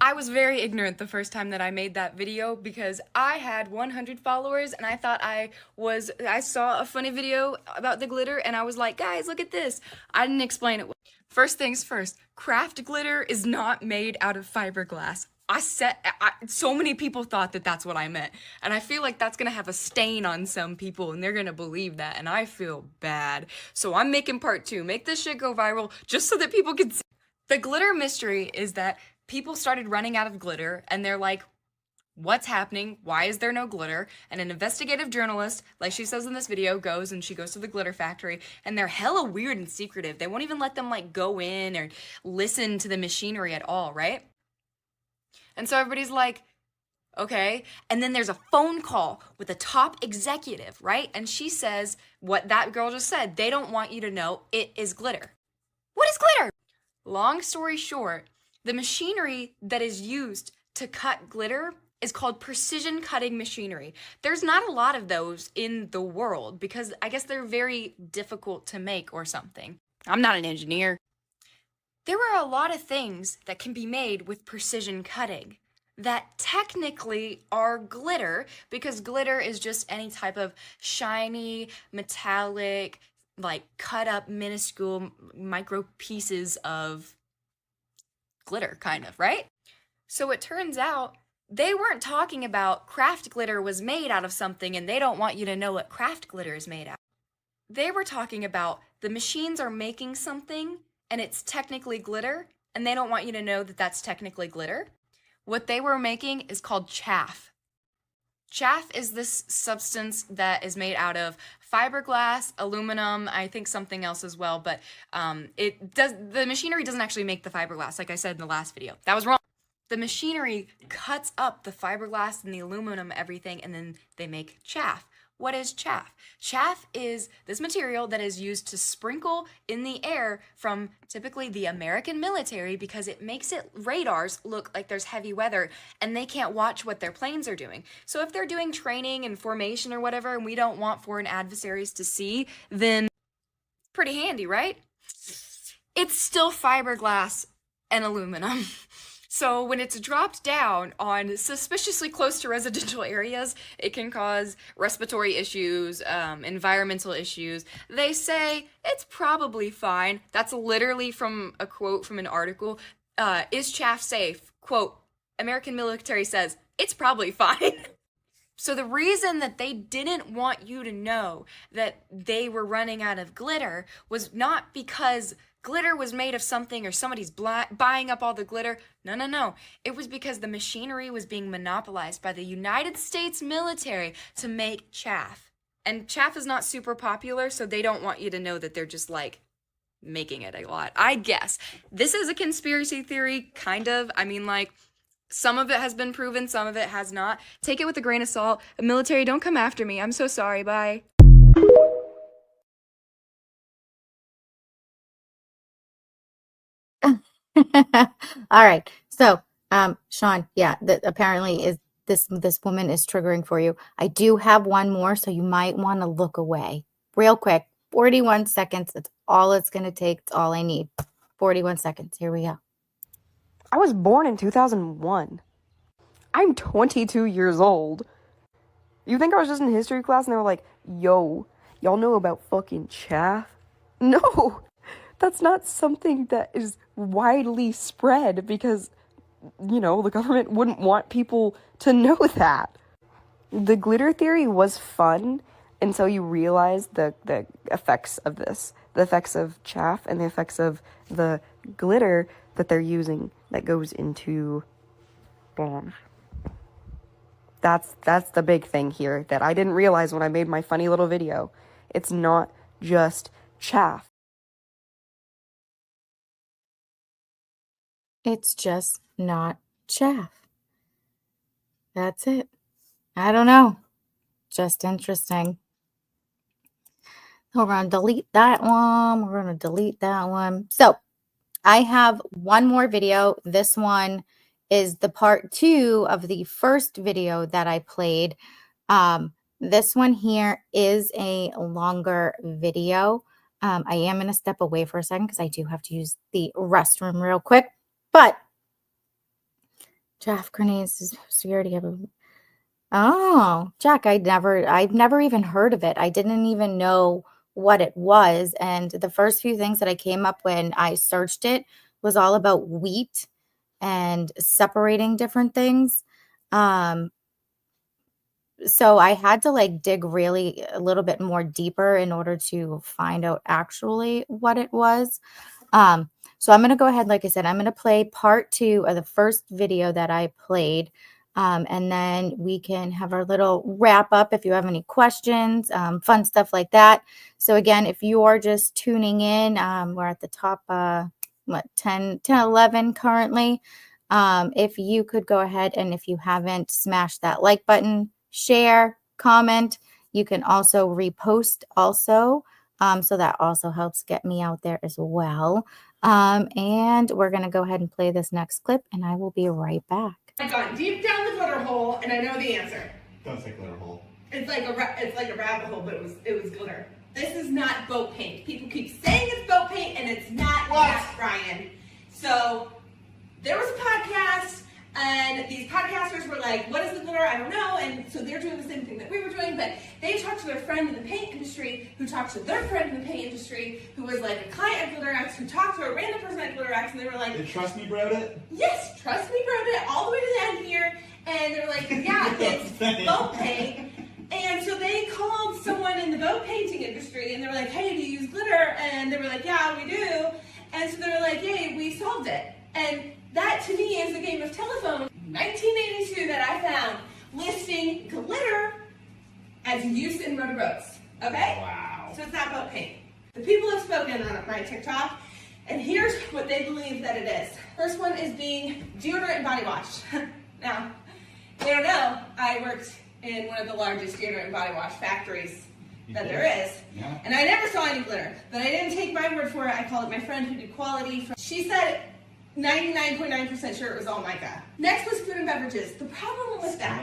I was very ignorant the first time that I made that video because I had 100 followers and I thought I saw a funny video about the glitter and I was like, guys, look at this. I didn't explain it. First things first, craft glitter is not made out of fiberglass. So many people thought that that's what I meant. And I feel like that's gonna have a stain on some people and they're gonna believe that and I feel bad. So I'm making part 2. Make this shit go viral just so that people can see. The glitter mystery is that people started running out of glitter and they're like, what's happening? Why is there no glitter? And an investigative journalist, like she says in this video, goes to the glitter factory and they're hella weird and secretive. They won't even let them go in or listen to the machinery at all, right? And so everybody's like, okay. And then there's a phone call with a top executive, right? And she says what that girl just said. They don't want you to know it is glitter. What is glitter? Long story short, the machinery that is used to cut glitter is called precision cutting machinery. There's not a lot of those in the world because I guess they're very difficult to make or something. I'm not an engineer. There are a lot of things that can be made with precision cutting that technically are glitter, because glitter is just any type of shiny, metallic, like cut up minuscule micro pieces of glitter, kind of, right? So it turns out they weren't talking about craft glitter was made out of something and they don't want you to know what craft glitter is made out of. They were talking about the machines are making something and it's technically glitter and they don't want you to know that that's technically glitter. What they were making is called chaff. Chaff is this substance that is made out of fiberglass, aluminum, I think something else as well, but the machinery doesn't actually make the fiberglass, like I said in the last video. That was wrong. The machinery cuts up the fiberglass and the aluminum, everything, and then they make chaff. What is chaff? Chaff is this material that is used to sprinkle in the air from typically the American military because it makes radars look like there's heavy weather and they can't watch what their planes are doing. So if they're doing training and formation or whatever and we don't want foreign adversaries to see, then pretty handy, right? It's still fiberglass and aluminum. So when it's dropped down on suspiciously close to residential areas, it can cause respiratory issues, environmental issues. They say it's probably fine. That's literally from a quote from an article. Is chaff safe? Quote, American military says, it's probably fine. So the reason that they didn't want you to know that they were running out of glitter was not because glitter was made of something or somebody's buying up all the glitter. No. It was because the machinery was being monopolized by the United States military to make chaff. And chaff is not super popular, so they don't want you to know that they're just like making it a lot. I guess. This is a conspiracy theory, kind of. I mean, like, some of it has been proven, some of it has not. Take it with a grain of salt. Military, don't come after me. I'm so sorry. Bye.
All right. So, Sean, yeah, apparently is this woman is triggering for you. I do have one more, so you might want to look away real quick. 41 seconds. That's all it's going to take. It's all I need. 41 seconds. Here we go.
I was born in 2001. I'm 22 years old. You think I was just in history class and they were like, yo, y'all know about fucking chaff? No, that's not something that is widely spread because, you know, the government wouldn't want people to know that. The glitter theory was fun until you realize the effects of this, the effects of chaff and the effects of the glitter that they're using that goes into bombs. That's the big thing here that I didn't realize when I made my funny little video. It's not just chaff.
It's just not chaff. That's it. I don't know. Just interesting. We're going to delete that one. We're going to delete that one. So I have one more video. This one is the part 2 of the first video that I played. This one here is a longer video. I am going to step away for a second because I do have to use the restroom real quick. But chaff grenades, security. Oh, Jack, I've never even heard of it. I didn't even know what it was. And the first few things that I came up when I searched it was all about wheat and separating different things. So I had to like dig really a little bit more deeper in order to find out actually what it was. So I'm going to go ahead, like I said, I'm going to play part 2 of the first video that I played. And then we can have our little wrap up if you have any questions, fun stuff like that. So again, if you are just tuning in, we're at the top, 10, 11 currently. If you could go ahead and if you haven't, smash that like button, share, comment. You can also repost also. So that also helps get me out there as well. And we're going to go ahead and play this next clip and I will be right back.
I've gone deep down the glitter hole and I know the answer.
Don't say glitter hole.
It's like a rabbit hole, but it was glitter. This is not boat paint. People keep saying it's boat paint and it's not. Yes, Brian. So there was a podcast, and these podcasters were like, what is the glitter? I don't know. And so they're doing the same thing that we were doing, but they talked to their friend in the paint industry, who talked to their friend in the paint industry, who was like a client at GlitterX, who talked to a random person at GlitterX, and they were like,
Did Trust Me Broed it?
yes, Trust Me Broed it, all the way to the end here. And they're like, yeah, it's boat paint. And so they called someone in the boat painting industry, and they were like, hey, do you use glitter? And they were like, yeah, we do. And so they were like, yay, we solved it. And that, to me, is the game of telephone. 1982 that I found listing glitter as use in motor boats. Okay? Wow. So it's not boat paint. The people have spoken on my TikTok, and here's what they believe that it is. First one is being deodorant and body wash. Now, they don't know, I worked in one of the largest deodorant and body wash factories that there is. Yeah. And I never saw any glitter, but I didn't take my word for it. I called it my friend who did quality. She said 99.9% sure it was all mica. Next was food and beverages. The problem with that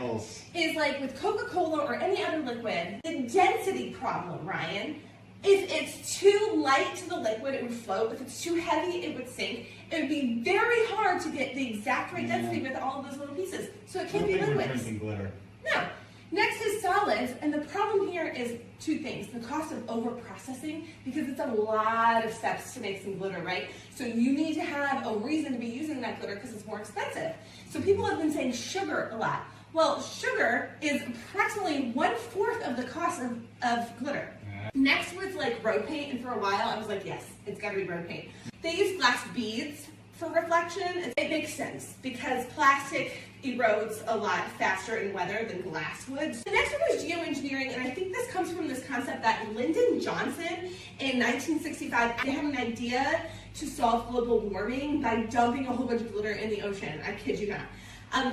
is, like with Coca-Cola or any other liquid, the density problem, Ryan. If it's too light to the liquid, it would float. If it's too heavy, it would sink. It would be very hard to get the exact right density with all of those little pieces. So it can't be liquids.
Glitter.
No. Next is solids, and the problem here is two things. The cost of over-processing, because it's a lot of steps to make some glitter, right? So you need to have a reason to be using that glitter because it's more expensive. So people have been saying sugar a lot. Well, sugar is approximately 1/4 of the cost of glitter. Next was like road paint, and for a while I was like, yes, it's gotta be road paint. They use glass beads for reflection. It makes sense because plastic erodes a lot faster in weather than glass would. The next one was geoengineering, and I think this comes from this concept that Lyndon Johnson in 1965, they had an idea to solve global warming by dumping a whole bunch of glitter in the ocean. I kid you not.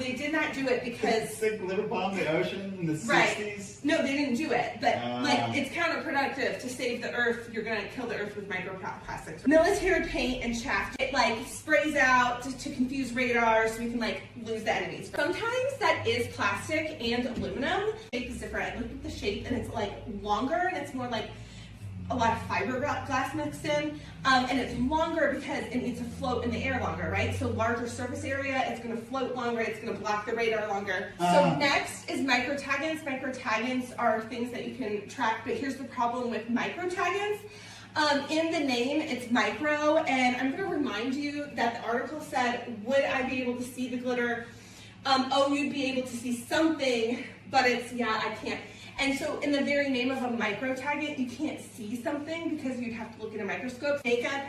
They did not do it because...
They glitter bomb the ocean in the 60s?
Right. No, they didn't do it. But like, it's counterproductive to save the earth. You're going to kill the earth with microplastics. Military paint and chaff. It like sprays out to confuse radar so we can like lose the enemies. Sometimes that is plastic and aluminum. The shape is different. I looked at the shape and it's like longer and it's more like a lot of fiberglass mixed in, and it's longer because it needs to float in the air longer, right? So larger surface area, it's going to float longer, it's going to block the radar longer. So next is microtaggants. Microtaggants are things that you can track, but here's the problem with microtaggants. In the name, it's micro, and I'm going to remind you that the article said, would I be able to see the glitter? Oh, you'd be able to see something, but it's, yeah, I can't. And so in the very name of a microtaggant, you can't see something because you'd have to look at a microscope. Makeup,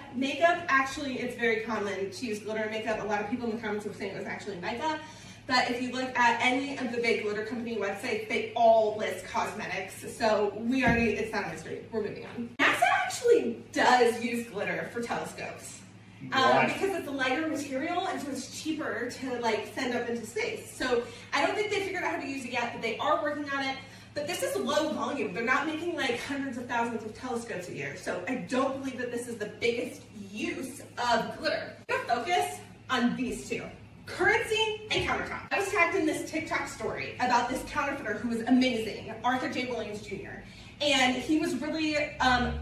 actually, it's very common to use glitter in makeup. A lot of people in the comments were saying it was actually mica. But if you look at any of the big glitter company websites, they all list cosmetics. So it's not a mystery. We're moving on. NASA actually does use glitter for telescopes. Because it's a lighter material, and so it's cheaper to like send up into space. So I don't think they figured out how to use it yet, but they are working on it. But this is low volume. They're not making like hundreds of thousands of telescopes a year. So I don't believe that this is the biggest use of glitter. I'm gonna focus on these two. Currency and countertop. I was tagged in this TikTok story about this counterfeiter who was amazing, Arthur J. Williams Jr. And he was really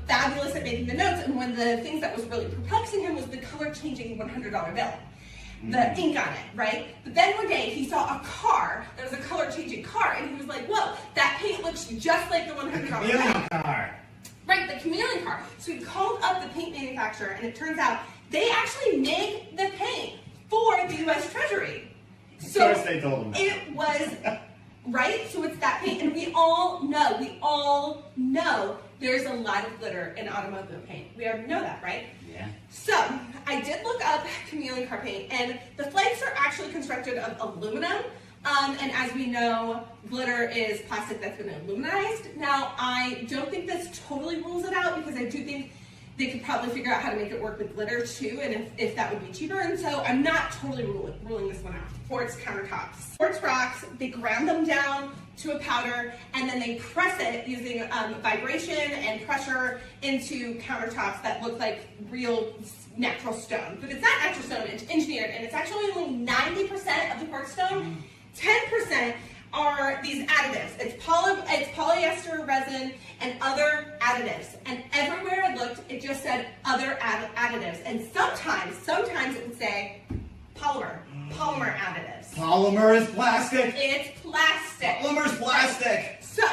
fabulous at making the notes, and one of the things that was really perplexing him was the color-changing $100 bill. The ink on it, right? But then one day he saw a car that was a color-changing car, and he was like, whoa, that paint looks just like the $100 bill.
Chameleon car.
Right, the chameleon car. So he called up the paint manufacturer, and it turns out they actually make the paint for the U.S. Treasury. So
of course they told him that.
It was, right? So it's that paint, and we all know there's a lot of glitter in automobile paint. We already know that, right?
Yeah.
So, I did look up chameleon car paint, and the flakes are actually constructed of aluminum, and as we know, glitter is plastic that's been aluminized. Now, I don't think this totally rules it out, because I do think they could probably figure out how to make it work with glitter too, and if that would be cheaper, and so I'm not totally ruling this one out. Quartz countertops. Quartz rocks, they ground them down to a powder, and then they press it using vibration and pressure into countertops that look like real natural stone. But it's not natural stone, it's engineered, and it's actually only 90% of the quartz stone. 10% are these additives. It's polyester resin and other additives. And everywhere I looked, it just said other additives. And sometimes it would say polymer additives.
Polymer is plastic.
It's plastic.
Polymer's plastic.
So,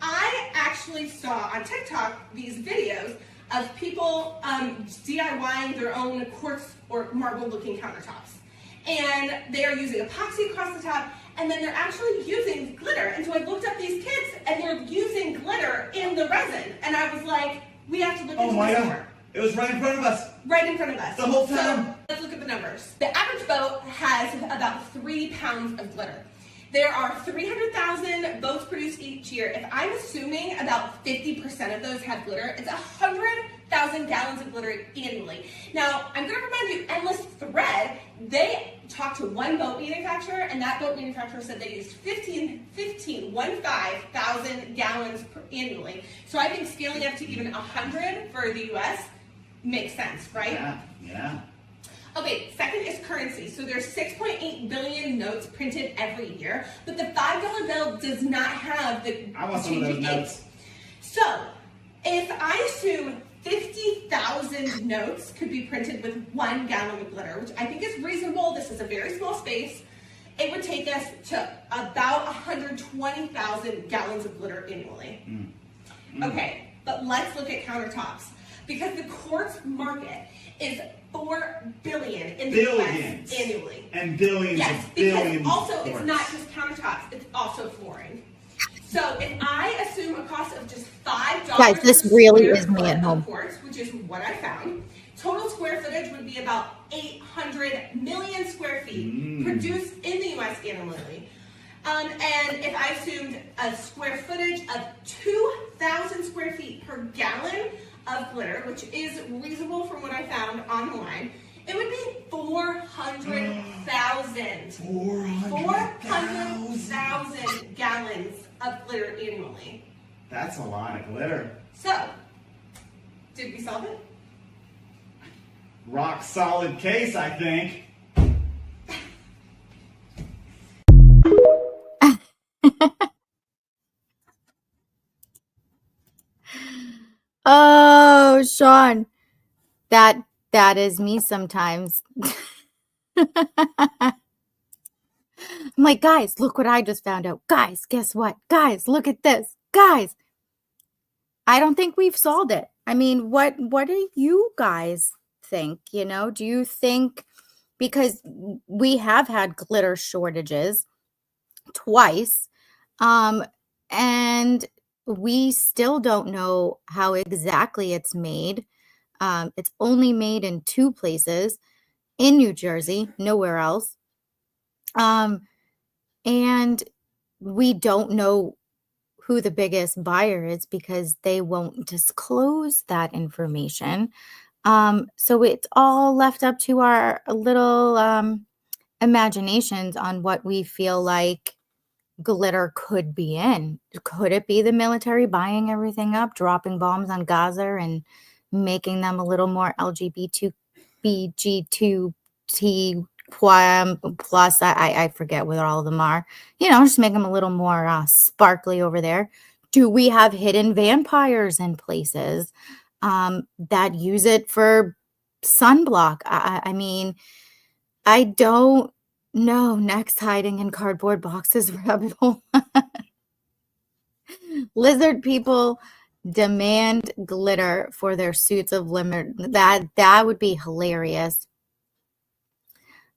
I actually saw on TikTok these videos of people DIYing their own quartz or marble-looking countertops. And they are using epoxy across the top, and then they're actually using glitter. And so I looked up these kids, and they're using glitter in the resin. And I was like, we have to look into this more.
It was right in front of us.
Right in front of us.
The whole time.
So let's look at the numbers. The average boat has about 3 pounds of glitter. There are 300,000 boats produced each year. If I'm assuming about 50% of those have glitter, it's 100,000 gallons of glitter annually. Now, I'm going to remind you, Endless Thread, they talked to one boat manufacturer, and that boat manufacturer said they used 15,000 gallons annually. So I think scaling up to even 100 for the U.S. makes sense, right?
Yeah.
Okay, second is currency. So there's 6.8 billion notes printed every year, but the $5 bill does not have the
I want some of those notes.
So if I assume 50,000 notes could be printed with 1 gallon of glitter, which I think is reasonable, this is a very small space, it would take us to about 120,000 gallons of glitter annually. Okay, but let's look at countertops. Because the quartz market is $4 billion in the US annually.
And billions
yes,
of billions.
Because also
of
it's not just countertops, it's also flooring. So if I assume a cost of just $5
Guys, this
per
really
square
is me
foot
at
of
home.
quartz, which is what I found, total square footage would be about 800 million square feet produced in the US annually. And if I assumed a square footage of 2,000 square feet per gallon of glitter, which is reasonable from what I found online, it would be 400,000. 400,000 gallons of glitter annually.
That's a lot of glitter.
So, did we solve it?
Rock solid case, I think.
Oh, Sean, that is me sometimes. I'm like, guys, look what I just found out. Guys, guess what? Guys, look at this. Guys, I don't think we've solved it. I mean, what do you guys think? You know, do you think, because we have had glitter shortages twice, and we still don't know how exactly it's made. It's only made in 2 places in New Jersey, nowhere else. And we don't know who the biggest buyer is because they won't disclose that information. So it's all left up to our little imaginations on what we feel like glitter could be in. Could it be the military buying everything up, dropping bombs on Gaza and making them a little more LGBTQ2T plus? I forget what all of them are. You know, just make them a little more sparkly over there. Do we have hidden vampires in places that use it for sunblock? I mean, I don't know. Next, hiding in cardboard boxes, rabbit hole. Lizard people demand glitter for their suits of limit. That would be hilarious.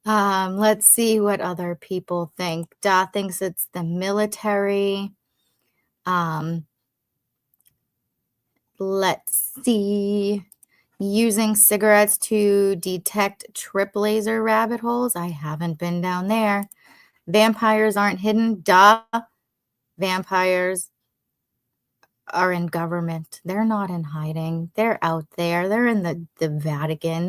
Let's see what other people think. Da thinks it's the military. Let's see. Using cigarettes to detect trip laser rabbit holes. I haven't been down there. Vampires aren't hidden. Duh. Vampires are in government. They're not in hiding. They're out there. They're in the Vatican.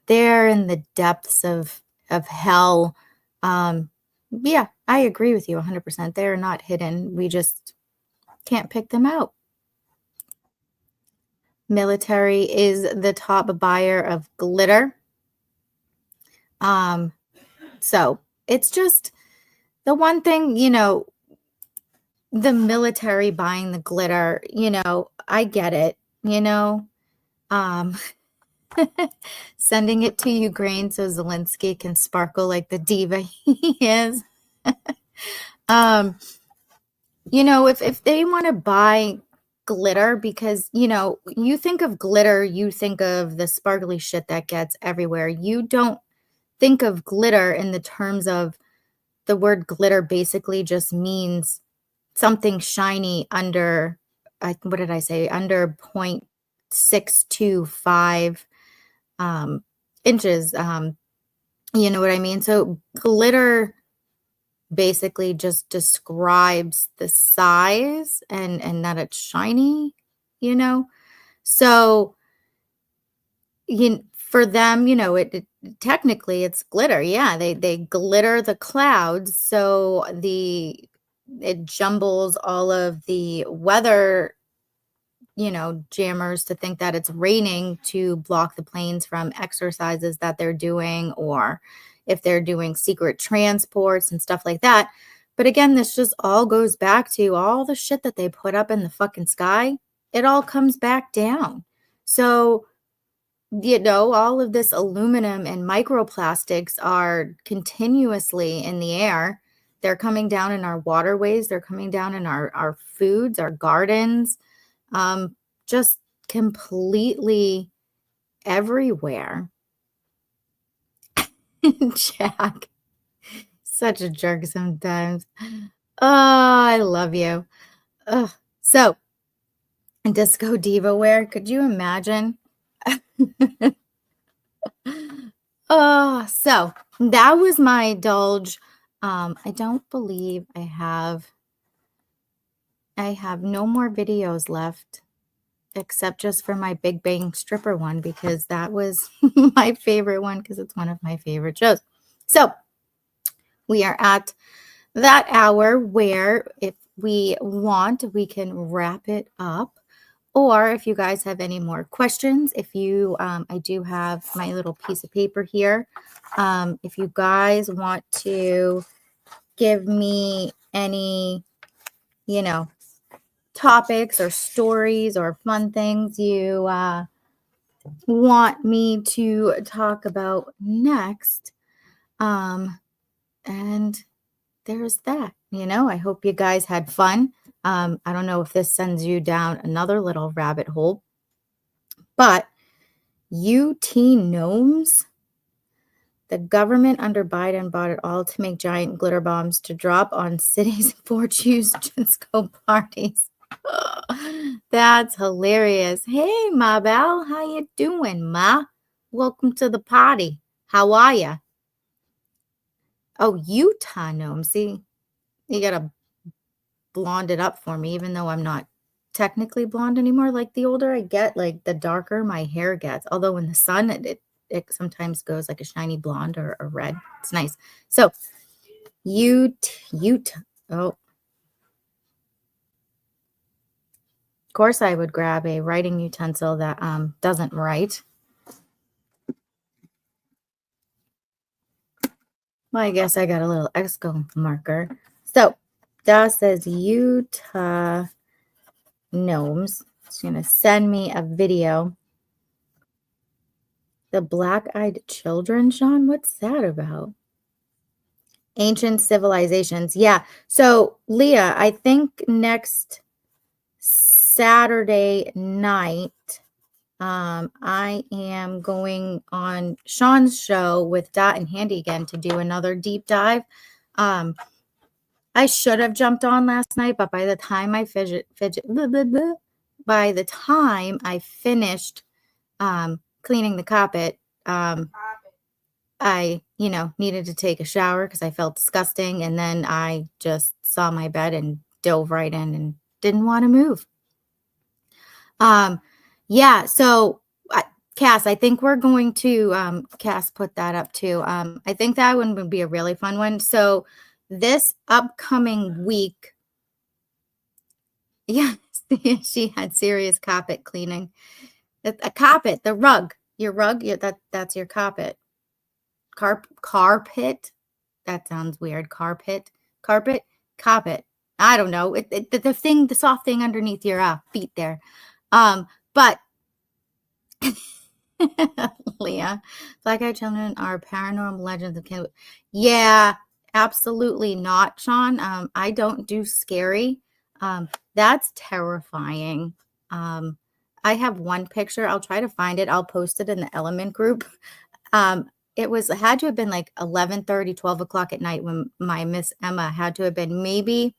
They're in the depths of hell. Yeah, I agree with you 100%. They're not hidden. We just can't pick them out. Military is the top buyer of glitter. So it's just the one thing, you know, the military buying the glitter, you know, I get it, you know. Um, sending it to Ukraine so Zelensky can sparkle like the diva he is. You know, if they want to buy glitter, because, you know, you think of glitter, you think of the sparkly shit that gets everywhere. You don't think of glitter in the terms of the word glitter basically just means something shiny under, what did I say? Under 0.625 inches. You know what I mean? So glitter basically just describes the size and that it's shiny, you know? So for them, you know, it technically it's glitter. Yeah, they glitter the clouds, so it jumbles all of the weather, you know, jammers to think that it's raining to block the planes from exercises that they're doing, or if they're doing secret transports and stuff like that. But again, this just all goes back to all the shit that they put up in the fucking sky. It all comes back down. So, you know, all of this aluminum and microplastics are continuously in the air. They're coming down in our waterways. They're coming down in our foods, our gardens, just completely everywhere. Jack, such a jerk sometimes. Oh, I love you. Ugh. So, disco diva wear, could you imagine? Oh, so that was my indulge. I don't believe I have no more videos left, except just for my Big Bang Stripper one, because that was my favorite one, because it's one of my favorite shows. So we are at that hour where if we want, we can wrap it up. Or if you guys have any more questions, if you, I do have my little piece of paper here. If you guys want to give me any, you know, topics or stories or fun things you want me to talk about next, and there's that. You know, I hope you guys had fun. I don't know if this sends you down another little rabbit hole, but UT gnomes, the government under Biden bought it all to make giant glitter bombs to drop on cities for choose disco parties. That's hilarious. Hey, Ma Belle, how you doing, Ma? Welcome to the party. How are ya? Oh, Utah gnome. See, you gotta blonde it up for me, even though I'm not technically blonde anymore. Like the older I get, like the darker my hair gets. Although in the sun, it sometimes goes like a shiny blonde or red. It's nice. So, oh. Of course, I would grab a writing utensil that doesn't write. Well, I guess I got a little exclamation marker. So, that says Utah gnomes. It's going to send me a video. The Black-Eyed Children, Sean? What's that about? Ancient civilizations. Yeah. So, Leah, I think next Saturday night, I am going on Sean's show with Dot and Handy again to do another deep dive. I should have jumped on last night, but by the time I by the time I finished cleaning the carpet, I, you know, needed to take a shower because I felt disgusting, and then I just saw my bed and dove right in and didn't want to move. Yeah, so Cass, I think we're going to Cass put that up too. I think that one would be a really fun one. So this upcoming week, yeah, she had serious carpet cleaning. A carpet, the rug, your rug, that's your carpet. Carpet. That sounds weird. Carpet. carpet, I don't know. The soft thing underneath your feet there. But Leah, black-eyed children are paranormal legends of Canada. Yeah, absolutely not, Sean. I don't do scary. That's terrifying. I have one picture. I'll try to find it. I'll post it in the Element group. It had to have been like 11:30, 12 o'clock at night when my Miss Emma had to have been maybe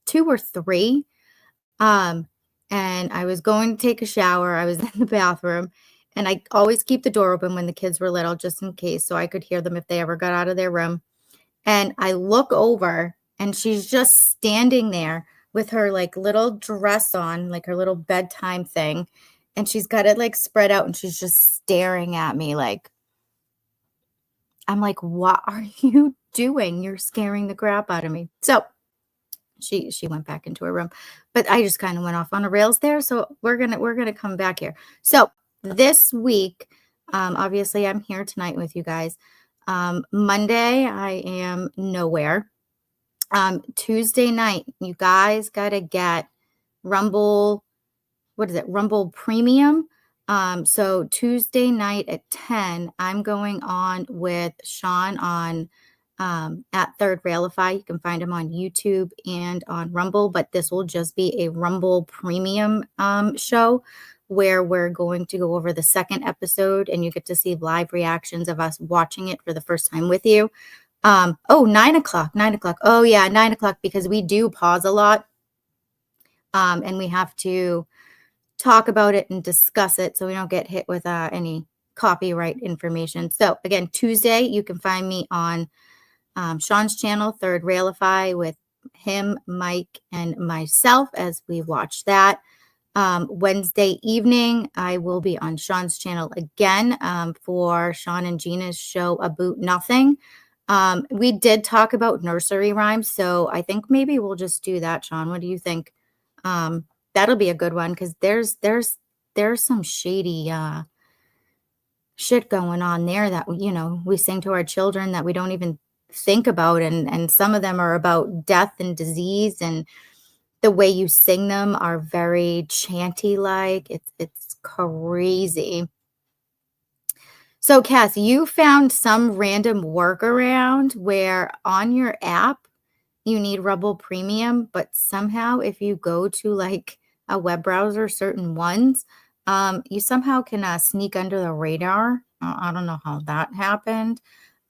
2 or 3. And I was going to take a shower. I was in the bathroom, and I always keep the door open when the kids were little, just in case, so I could hear them if they ever got out of their room. And I look over, and she's just standing there with her like little dress on, like her little bedtime thing. And she's got it like spread out, and she's just staring at me like, I'm like, what are you doing? You're scaring the crap out of me. So she went back into her room, but I just kind of went off on a rails there. So we're gonna come back here. So this week, obviously I'm here tonight with you guys. Monday I am nowhere. Tuesday night, you guys gotta get Rumble. What is it? Rumble Premium. So Tuesday night at 10, I'm going on with Sean on at Third Railify. You can find him on YouTube and on Rumble, but this will just be a Rumble Premium show where we're going to go over the second episode, and you get to see live reactions of us watching it for the first time with you. 9 o'clock. Oh yeah, 9 o'clock, because we do pause a lot. And we have to talk about it and discuss it so we don't get hit with any copyright information. So again, Tuesday, you can find me on Sean's channel, Third Railify, with him, Mike, and myself as we watch that. Wednesday evening, I will be on Sean's channel again for Sean and Gina's show About Nothing. We did talk about nursery rhymes, so I think maybe we'll just do that, Sean. What do you think? That'll be a good one, because there's some shady shit going on there that we sing to our children that we don't even think about, and some of them are about death and disease, and the way you sing them are very chanty like. It's crazy. So Cass, you found some random workaround where on your app you need Rumble Premium, but somehow if you go to like a web browser, certain ones, you somehow can sneak under the radar. I don't know how that happened.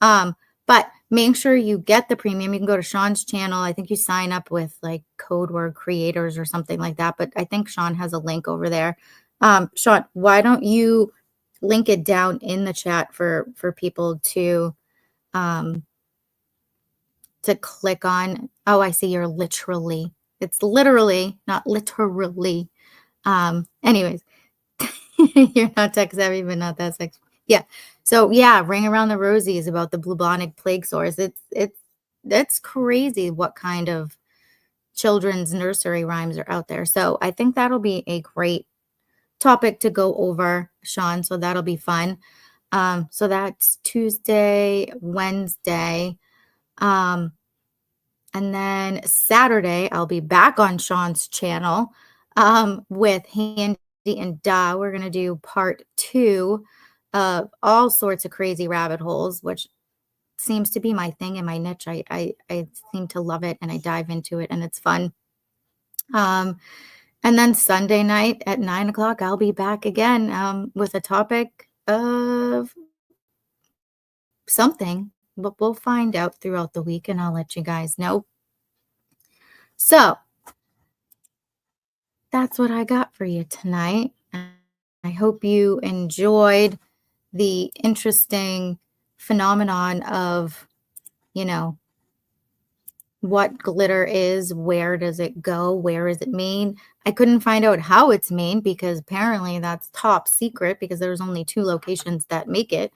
But make sure you get the premium. You can go to Sean's channel. I think you sign up with like Code Word Creators or something like that. But I think Sean has a link over there. Sean, why don't you link it down in the chat for people to click on. Oh, I see, you're literally. It's literally, not literally. Anyways, you're not tech savvy, but not that sexy. Yeah. So yeah, Ring Around the Rosies about the bubonic plague sores. It's crazy what kind of children's nursery rhymes are out there. So I think that'll be a great topic to go over, Sean. So that'll be fun. So that's Tuesday, Wednesday. And then Saturday, I'll be back on Sean's channel with Handy and Da. We're going to do part 2 of all sorts of crazy rabbit holes, which seems to be my thing and my niche. I seem to love it, and I dive into it, and it's fun. And then Sunday night at 9 o'clock, I'll be back again with a topic of something. But we'll find out throughout the week, and I'll let you guys know. So that's what I got for you tonight. I hope you enjoyed the interesting phenomenon of, what glitter is, where does it go, where is it made. I couldn't find out how it's made, because apparently that's top secret, because there's only 2 locations that make it.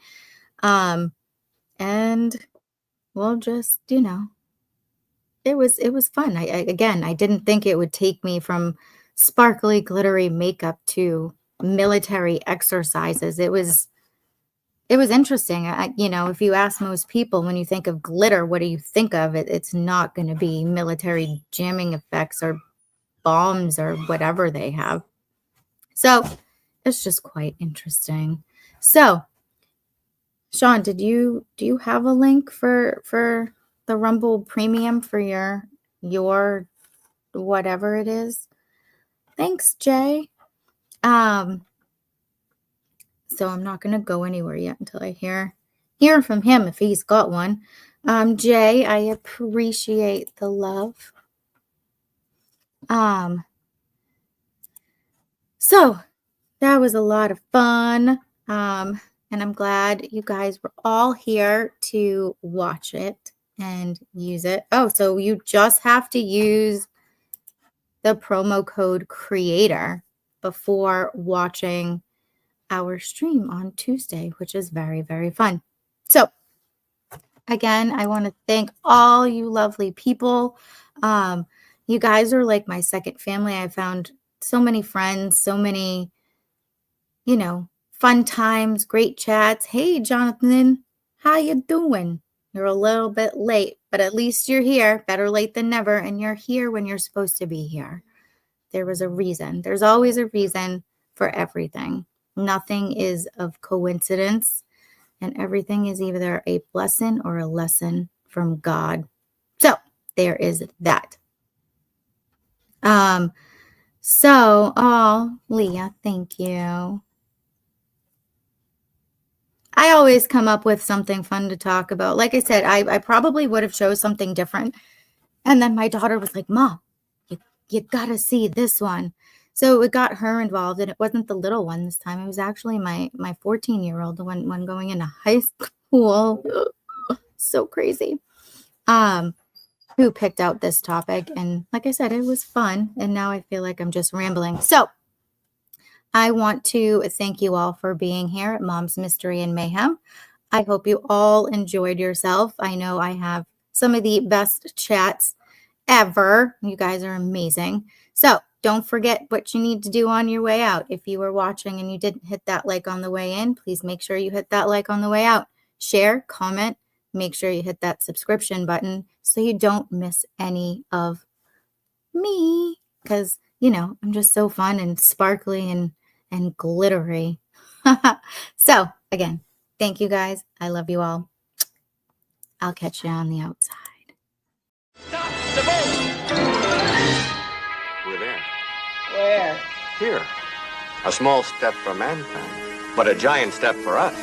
And we'll just, it was fun. I didn't think it would take me from sparkly, glittery makeup to military exercises. It was it was interesting. If you ask most people, when you think of glitter, what do you think of? It's not going to be military jamming effects or bombs or whatever they have. So it's just quite interesting. So, Sean, do you have a link for the Rumble Premium for your whatever it is? Thanks, Jay. So I'm not going to go anywhere yet until I hear from him if he's got one. Jay, I appreciate the love. So that was a lot of fun. And I'm glad you guys were all here to watch it and use it. Oh, so you just have to use the promo code CREATOR before watching our stream on Tuesday, which is very, very fun. So again, I want to thank all you lovely people. You guys are like my second family. I found so many friends, so many, fun times, great chats. Hey, Jonathan, how you doing? You're a little bit late, but at least you're here. Better late than never. And you're here when you're supposed to be here. There was a reason. There's always a reason for everything. Nothing is of coincidence, and everything is either a blessing or a lesson from God. So there is that. Leah, thank you. I always come up with something fun to talk about. Like I said, I probably would have chose something different. And then my daughter was like, Mom, you gotta see this one. So it got her involved, and it wasn't the little one this time. It was actually my 14-year-old, the one going into high school. So crazy. Who picked out this topic. And like I said, it was fun. And now I feel like I'm just rambling. So I want to thank you all for being here at Mom's Mystery and Mayhem. I hope you all enjoyed yourself. I know I have some of the best chats ever. You guys are amazing. So don't forget what you need to do on your way out. If you were watching and you didn't hit that like on the way in, please make sure you hit that like on the way out. Share, comment, make sure you hit that subscription button so you don't miss any of me. Because, I'm just so fun and sparkly and glittery. So, again, thank you guys. I love you all. I'll catch you on the outside.
We're there.
Where?
Here. A small step for mankind, but a giant step for us.